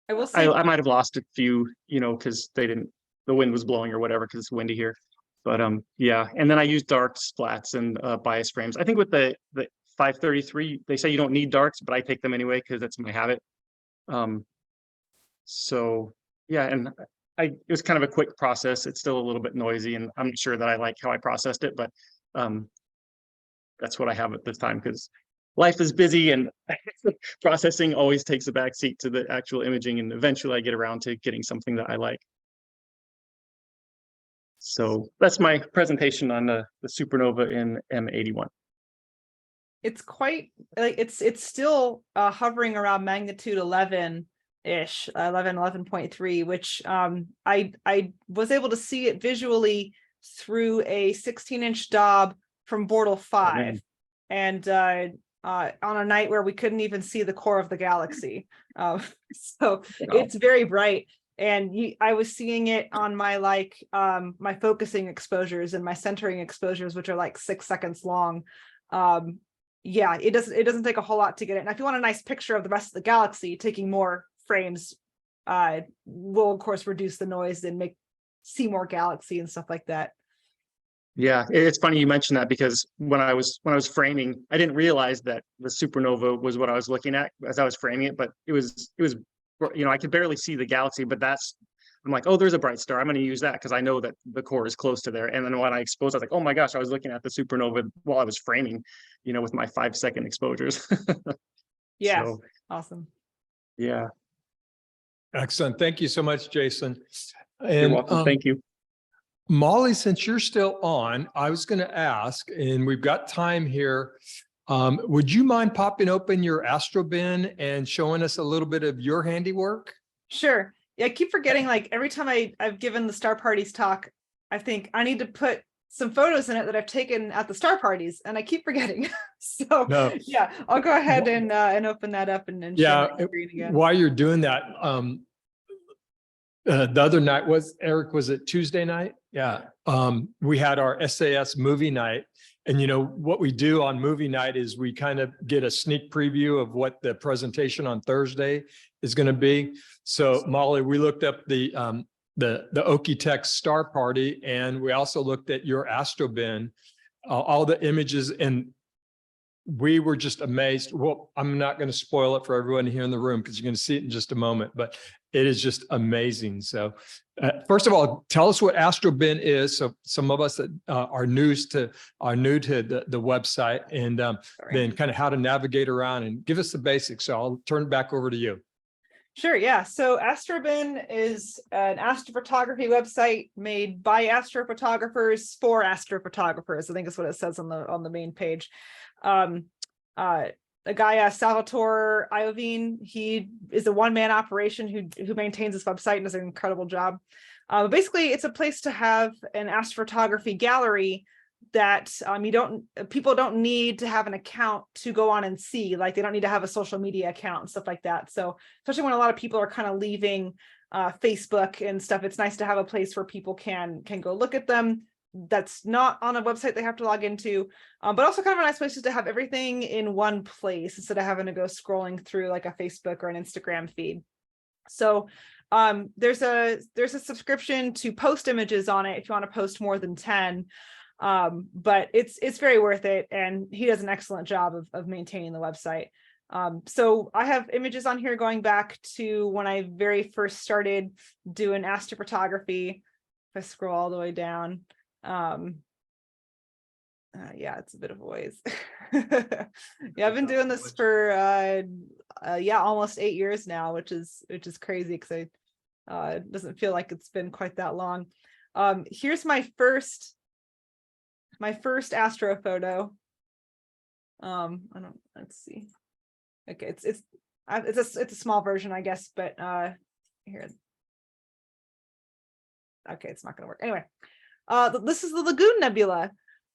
I will say, I might have lost a few, because the wind was blowing or whatever, because it's windy here. But yeah, and then I used dark splats and bias frames. I think with the 533, they say you don't need darks, but I take them anyway because that's my habit. So yeah, and it was kind of a quick process. It's still a little bit noisy, and I'm not sure that I like how I processed it, but that's what I have at this time because life is busy and processing always takes a back seat to the actual imaging, and eventually I get around to getting something that I like. So that's my presentation on the supernova in M81. it's quite like it's still hovering around magnitude 11-ish, 11.3, which I was able to see it visually through a 16-inch Dob from Bortle 5, and on a night where we couldn't even see the core of the galaxy. So it's very bright. And I was seeing it on my my focusing exposures and my centering exposures, which are like 6 seconds long. Yeah, it doesn't take a whole lot to get it. And if you want a nice picture of the rest of the galaxy, taking more frames will of course reduce the noise and see more galaxy and stuff like that. Yeah, it's funny you mentioned that because when I was framing, I didn't realize that the supernova was what I was looking at as I was framing it, but it was I could barely see the galaxy, but I'm like, oh, there's a bright star. I'm going to use that because I know that the core is close to there. And then when I exposed, I was like, oh my gosh, I was looking at the supernova while I was framing, with my 5-second exposures. Yeah, So, awesome. yeah, Excellent. Thank you so much, Jason. you're And welcome. Thank you. Molly, since you're still on, I was going to ask, and we've got time here. Would you mind popping open your Astrobin and showing us a little bit of your handiwork? Sure. Yeah, I keep forgetting, like every time I've given the Star Parties talk, I think I need to put some photos in it that I've taken at the Star Parties, and I keep forgetting. So No. yeah, I'll go ahead and open that up and share my screen again. While you're doing that, the other night was it Tuesday night? Yeah. We had our SAS movie night. And what we do on movie night is we kind of get a sneak preview of what the presentation on Thursday is going to be. So Molly, we looked up the Okie-Tex Star Party, and we also looked at your Astrobin, all the images, and we were just amazed. Well, I'm not going to spoil it for everyone here in the room because you're going to see it in just a moment, but it is just amazing. So first of all, tell us what Astrobin is. So some of us that are new to the website, and then kind of how to navigate around, and give us the basics. So I'll turn it back over to you. Sure, yeah. So Astrobin is an astrophotography website made by astrophotographers for astrophotographers. I think that's what it says on the main page. A guy, Salvatore Iovine, he is a one-man operation who maintains this website and does an incredible job. Basically, it's a place to have an astrophotography gallery that people don't need to have an account to go on and see. Like, they don't need to have a social media account and stuff like that. So especially when a lot of people are kind of leaving Facebook and stuff, it's nice to have a place where people can go look at them. That's not on a website they have to log into, but also kind of a nice place just to have everything in one place instead of having to go scrolling through like a Facebook or an Instagram feed. So there's a subscription to post images on it if you want to post more than 10. But it's very worth it, and he does an excellent job of maintaining the website. So I have images on here going back to when I very first started doing astrophotography. If I scroll all the way down, yeah, it's a bit of a ways. Yeah, I've been doing this for yeah, almost 8 years now, which is crazy because it doesn't feel like it's been quite that long. Here's my first astro photo. Let's see. Okay, it's a small version, I guess, but here. Okay, it's not gonna work. Anyway, this is the Lagoon Nebula.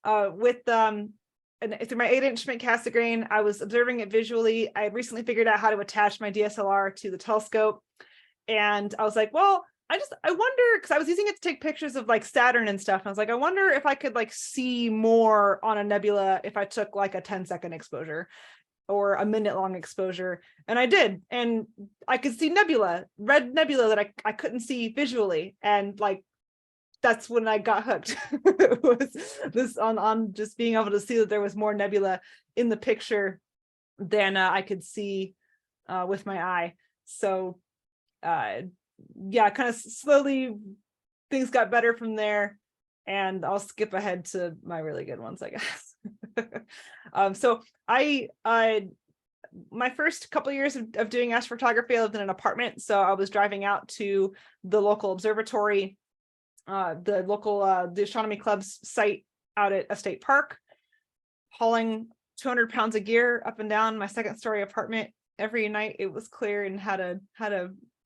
With and through my 8-inch Schmidt Cassegrain, I was observing it visually. I had recently figured out how to attach my DSLR to the telescope, and I was like, well, I wonder, because I was using it to take pictures of like Saturn and stuff. And I was like, I wonder if I could like see more on a nebula if I took like a 10-second exposure or a minute-long exposure. And I did, and I could see red nebula that I couldn't see visually, and like that's when I got hooked. Was this on just being able to see that there was more nebula in the picture than I could see with my eye. So yeah, kind of slowly things got better from there, and I'll skip ahead to my really good ones, I guess. So my first couple of years of doing astrophotography, I lived in an apartment, so I was driving out to the local observatory, the astronomy club's site out at a state park, hauling 200 pounds of gear up and down my 2nd-story apartment every night. It was clear and had a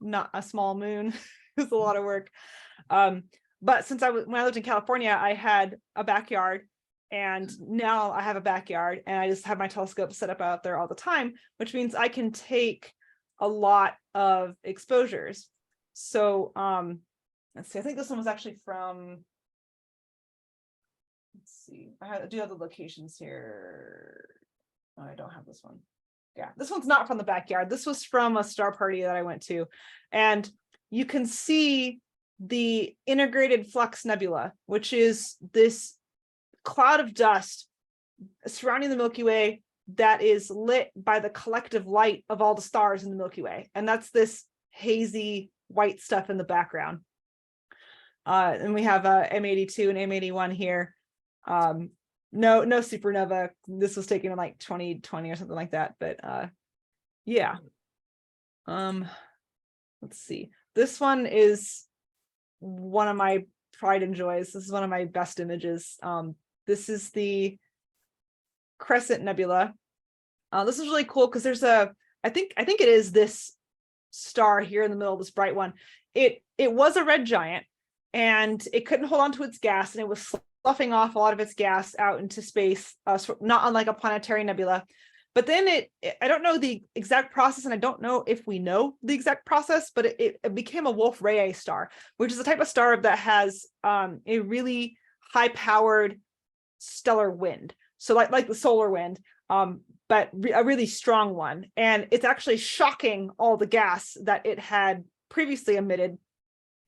not a small moon. It was a lot of work. But since when I lived in California, I had a backyard, and now I have a backyard, and I just have my telescope set up out there all the time, which means I can take a lot of exposures. So let's see, I think this one was actually from, let's see, I do have the locations here. Oh, I don't have this one. Yeah, this one's not from the backyard. This was from a star party that I went to. And you can see the integrated flux nebula, which is this cloud of dust surrounding the Milky Way that is lit by the collective light of all the stars in the Milky Way. And that's this hazy white stuff in the background. And we have M82 and M81 here. No supernova. This was taken in like 2020 or something like that. But yeah. Let's see. This one is one of my pride and joys. This is one of my best images. This is the Crescent Nebula. This is really cool because there's I think it is this star here in the middle, this bright one. It was a red giant, and it couldn't hold on to its gas, and it was sloughing off a lot of its gas out into space, not unlike a planetary nebula. But then I don't know the exact process, and I don't know if we know the exact process, but it became a Wolf-Rayet star, which is a type of star that has a really high-powered stellar wind. So like the solar wind, but a really strong one. And it's actually shocking all the gas that it had previously emitted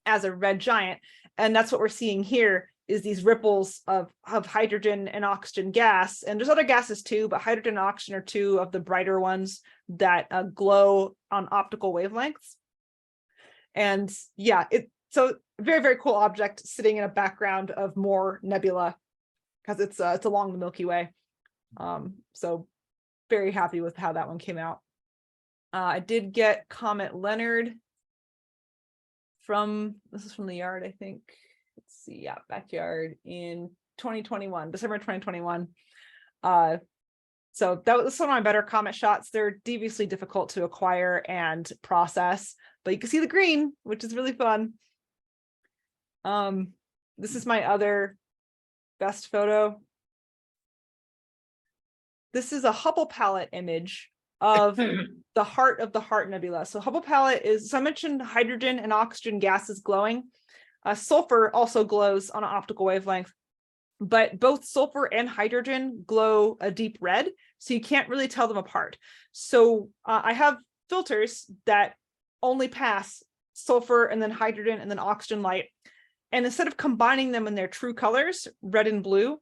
as a red giant. And that's what we're seeing here, is these ripples of hydrogen and oxygen gas. And there's other gases too, but hydrogen and oxygen are two of the brighter ones that glow on optical wavelengths. And yeah, so very, very cool object sitting in a background of more nebula, because it's along the Milky Way. So very happy with how that one came out. I did get Comet Leonard this is from the yard, I think. Let's see, yeah, backyard in 2021, December 2021. So that was one of my better comet shots. They're deviously difficult to acquire and process, but you can see the green, which is really fun. This is my other best photo. This is a Hubble palette image of the heart of the Heart Nebula. So Hubble palette is, so I mentioned hydrogen and oxygen gases glowing. Sulfur also glows on an optical wavelength, but both sulfur and hydrogen glow a deep red, so you can't really tell them apart. So I have filters that only pass sulfur and then hydrogen and then oxygen light. And instead of combining them in their true colors, red and blue,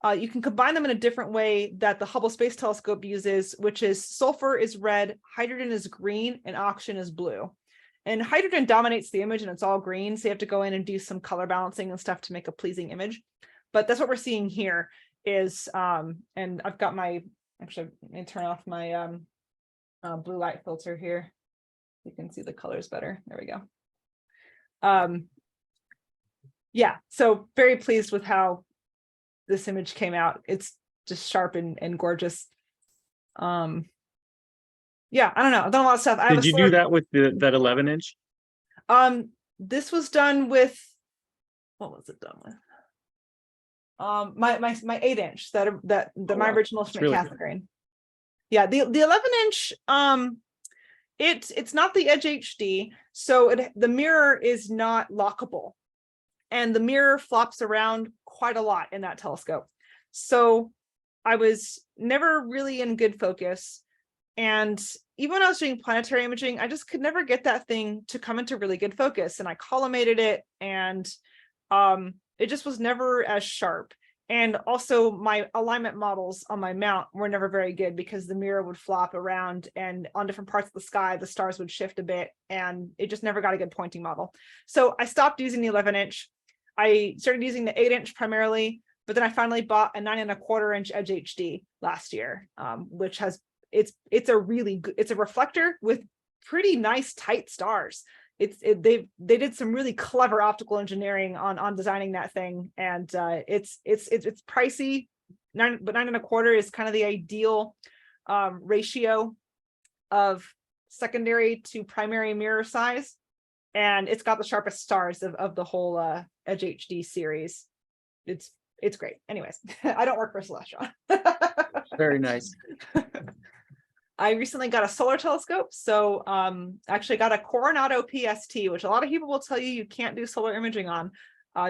You can combine them in a different way that the Hubble Space Telescope uses, which is sulfur is red, hydrogen is green, and oxygen is blue. And hydrogen dominates the image and it's all green. So you have to go in and do some color balancing and stuff to make a pleasing image. But that's what we're seeing here is, and I've got my, actually, let me turn off my blue light filter here. You can see the colors better. There we go. Yeah, so very pleased with how this image came out. It's just sharp and gorgeous. Yeah, I don't know. I've done a lot of stuff. Did you do that with that 11-inch? This was done with, what was it done with? My 8-inch my original instrument really Catherine grain. Yeah, the 11-inch, it's not the Edge HD, so the mirror is not lockable, and the mirror flops around quite a lot in that telescope. So I was never really in good focus. And even when I was doing planetary imaging, I just could never get that thing to come into really good focus. And I collimated it, and it just was never as sharp. And also my alignment models on my mount were never very good because the mirror would flop around, and on different parts of the sky, the stars would shift a bit, and it just never got a good pointing model. So I stopped using the 11-inch. I started using the 8-inch primarily, but then I finally bought a 9.25-inch Edge HD last year, which has it's a really good, it's a reflector with pretty nice tight stars. They did some really clever optical engineering on designing that thing, and it's pricey. But 9.25 is kind of the ideal ratio of secondary to primary mirror size, and it's got the sharpest stars of the whole Edge HD series. It's great. Anyways, I don't work for Celestron. Very nice. I recently got a solar telescope. So actually got a Coronado PST, which a lot of people will tell you can't do solar imaging on,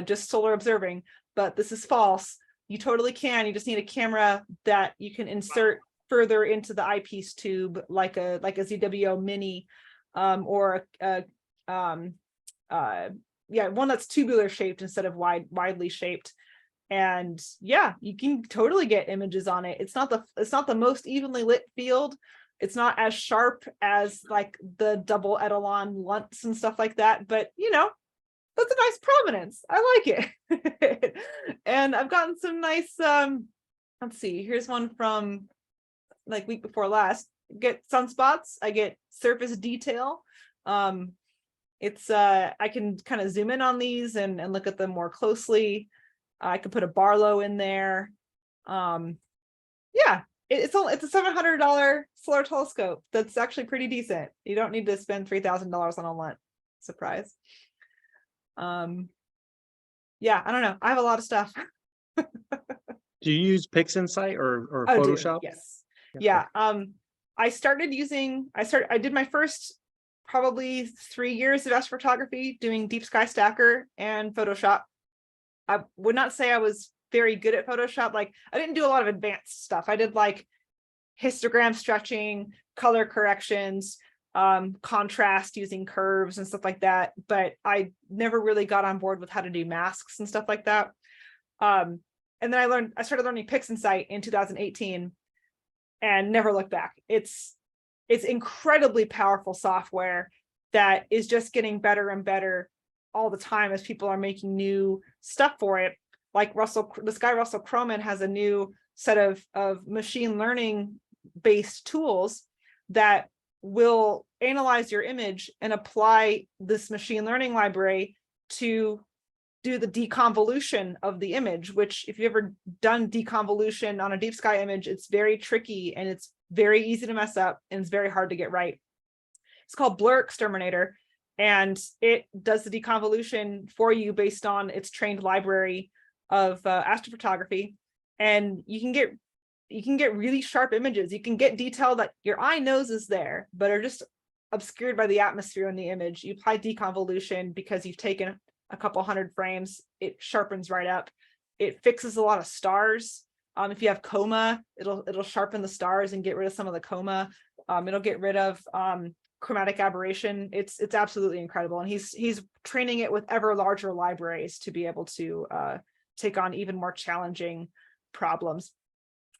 just solar observing, but this is false. You totally can. You just need a camera that you can insert further into the eyepiece tube, like a ZWO Mini, or one that's tubular shaped instead of widely shaped. And yeah, you can totally get images on it. It's not the most evenly lit field. It's not as sharp as like the double Etalon Luntz and stuff like that, but that's a nice prominence. I like it. And I've gotten some nice, let's see, here's one from like week before last. Get sunspots, I get surface detail. It's I can kind of zoom in on these and look at them more closely. I could put a Barlow in there. Yeah, it's a $700 solar telescope. That's actually pretty decent. You don't need to spend $3,000 on a Lunt. Surprise. Yeah, I don't know. I have a lot of stuff. Do you use PixInsight or Oh, Photoshop? Yes. Yeah. I did my first probably 3 years of astrophotography doing deep sky stacker and Photoshop. I would not say I was very good at Photoshop. Like, I didn't do a lot of advanced stuff. I did like histogram stretching, color corrections, contrast using curves and stuff like that. But I never really got on board with how to do masks and stuff like that. And then I started learning PixInsight in 2018 and never looked back. It's incredibly powerful software that is just getting better and better all the time as people are making new stuff for it. Like this guy Russell Croman has a new set of machine learning based tools that will analyze your image and apply this machine learning library to do the deconvolution of the image, which if you've ever done deconvolution on a deep sky image, it's very tricky and it's very easy to mess up and it's very hard to get right. It's called Blur Exterminator, and it does the deconvolution for you based on its trained library of astrophotography. And you can get really sharp images. You can get detail that your eye knows is there, but are just obscured by the atmosphere in the image. You apply deconvolution because you've taken a couple hundred frames, it sharpens right up. It fixes a lot of stars. If you have coma, it'll sharpen the stars and get rid of some of the coma. It'll get rid of chromatic aberration. It's absolutely incredible. And he's training it with ever larger libraries to be able to take on even more challenging problems.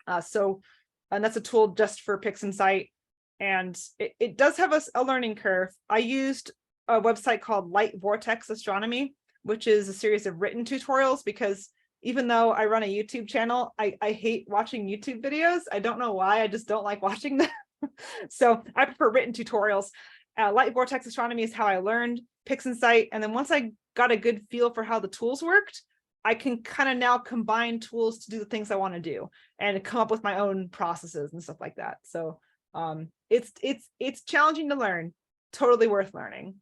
And that's a tool just for PixInsight. And it does have a learning curve. I used a website called Light Vortex Astronomy, which is a series of written tutorials, because even though I run a YouTube channel, I hate watching YouTube videos. I don't know why, I just don't like watching them. So I prefer written tutorials. Light Vortex Astronomy is how I learned PixInsight. And then once I got a good feel for how the tools worked, I can kind of now combine tools to do the things I want to do and come up with my own processes and stuff like that. So it's challenging to learn, totally worth learning.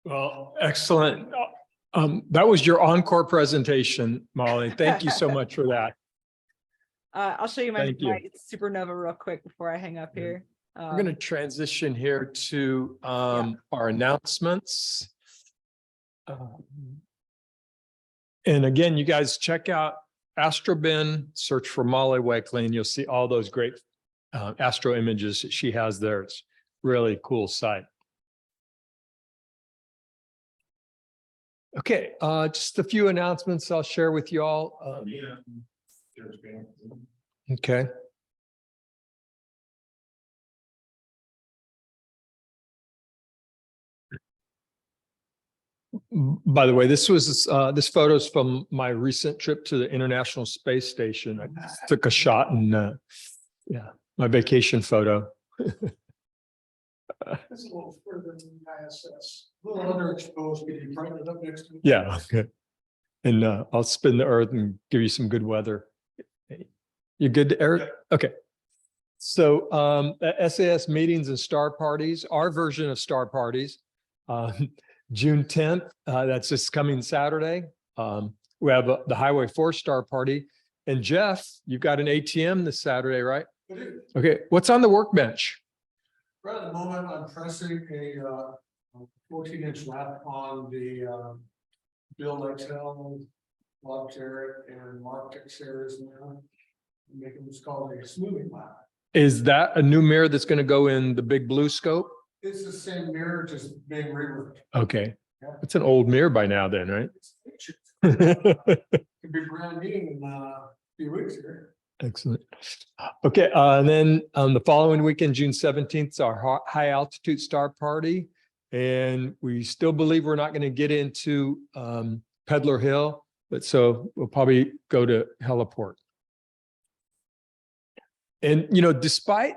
Well, excellent. That was your encore presentation, Molly. Thank you so much for that. I'll show you my Thank you. supernova real quick before I hang up here. We're going to transition here to our announcements. And again, you guys check out AstroBin, search for Molly Wakeling. You'll see all those great astro images that she has there. It's really cool site. Okay, just a few announcements I'll share with you all. Okay. By the way, this photo's from my recent trip to the International Space Station. I took a shot and my vacation photo. It's a little further than the ISS, a little underexposed, but you bring it up next to it. Yeah, okay. And I'll spin the earth and give you some good weather. You good, Eric? Yep. Okay. So SAS meetings and star parties, our version of star parties, June 10th, that's this coming Saturday. We have the Highway 4 star party. And Jeff, you've got an ATM this Saturday, right? I do. Okay, what's on the workbench? Right at the moment, I'm pressing a 14-inch lap on the Bill Lytle, Bob Jarrett, and Mark Xeris now. Making what's called a smoothing lap. Is that a new mirror that's going to go in the big blue scope? It's the same mirror, just being reworked. Okay, Yeah. it's an old mirror by now then, right? Could be brand new in a few weeks here. Excellent. Okay, and then the following weekend, June 17th, is our high altitude star party. And we still believe we're not going to get into Peddler Hill, but so we'll probably go to Heliport. And, you know, despite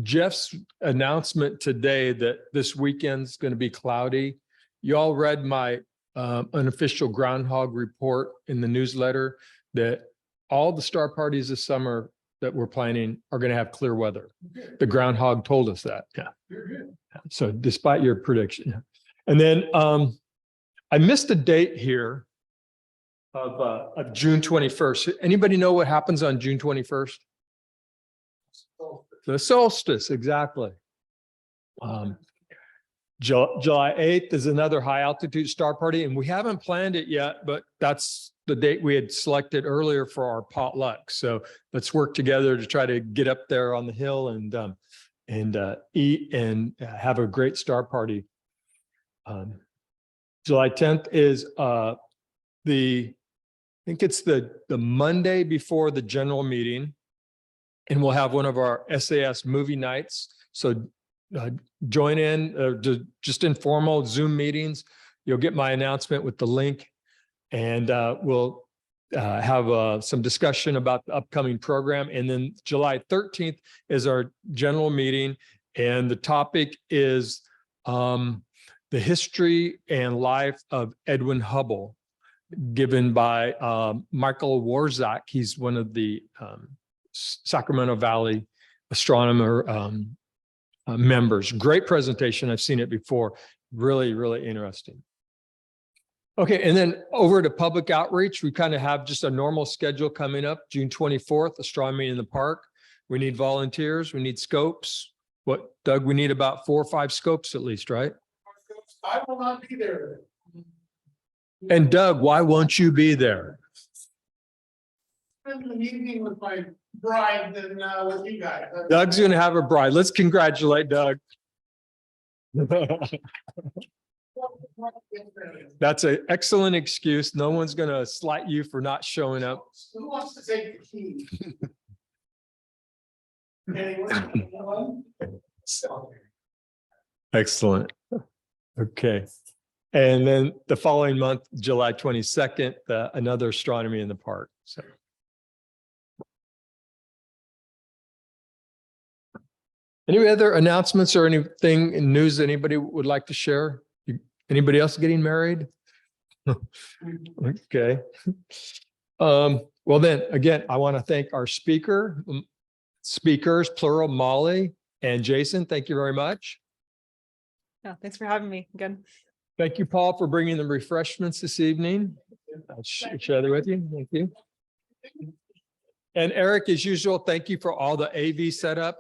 Jeff's announcement today that this weekend's going to be cloudy, you all read my unofficial groundhog report in the newsletter that all the star parties this summer that we're planning are going to have clear weather. Good. The groundhog told us that. Yeah. You're good. So despite your prediction. And then I missed a date here of June 21st. Anybody know what happens on June 21st? The solstice, exactly. July 8th is another high altitude star party, and we haven't planned it yet, but that's the date we had selected earlier for our potluck. So let's work together to try to get up there on the hill and eat and have a great star party. July 10th is I think it's the Monday before the general meeting. And we'll have one of our SAS movie nights. So join in, just informal Zoom meetings. You'll get my announcement with the link, and we'll have some discussion about the upcoming program. And then July 13th is our general meeting. And the topic is the history and life of Edwin Hubble, given by Michael Warzak. He's one of the Sacramento Valley astronomer members. Great presentation. I've seen it before. Really, really interesting. Okay, and then over to public outreach, we kind of have just a normal schedule coming up. June 24th, astronomy in the park. We need volunteers. We need scopes. What, Doug? We need about 4 or 5 scopes at least, right? I will not be there. And Doug, why won't you be there? Spend the evening with my bride than with you guys. Doug's going to have a bride. Let's congratulate Doug. That's an excellent excuse. No one's going to slight you for not showing up. Who wants to take the key? Anyone? Excellent. Okay. And then the following month, July 22nd, another astronomy in the park. So. Any other announcements or anything in news anybody would like to share? Anybody else getting married? Okay. Well then, again, I want to thank our speakers, plural, Molly and Jason. Thank you very much. Yeah, thanks for having me again. Thank you, Paul, for bringing the refreshments this evening. I'll share that with you. Thank you. And Eric, as usual, thank you for all the AV setup.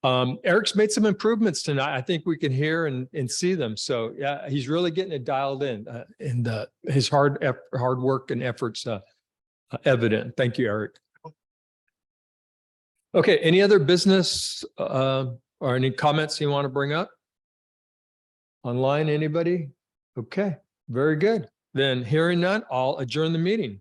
Eric's made some improvements tonight. I think we can hear and see them. So yeah, he's really getting it dialed in, and his hard work and efforts evident. Thank you, Eric. Okay, any other business or any comments you want to bring up? Online, anybody? Okay, very good. Then hearing none, I'll adjourn the meeting.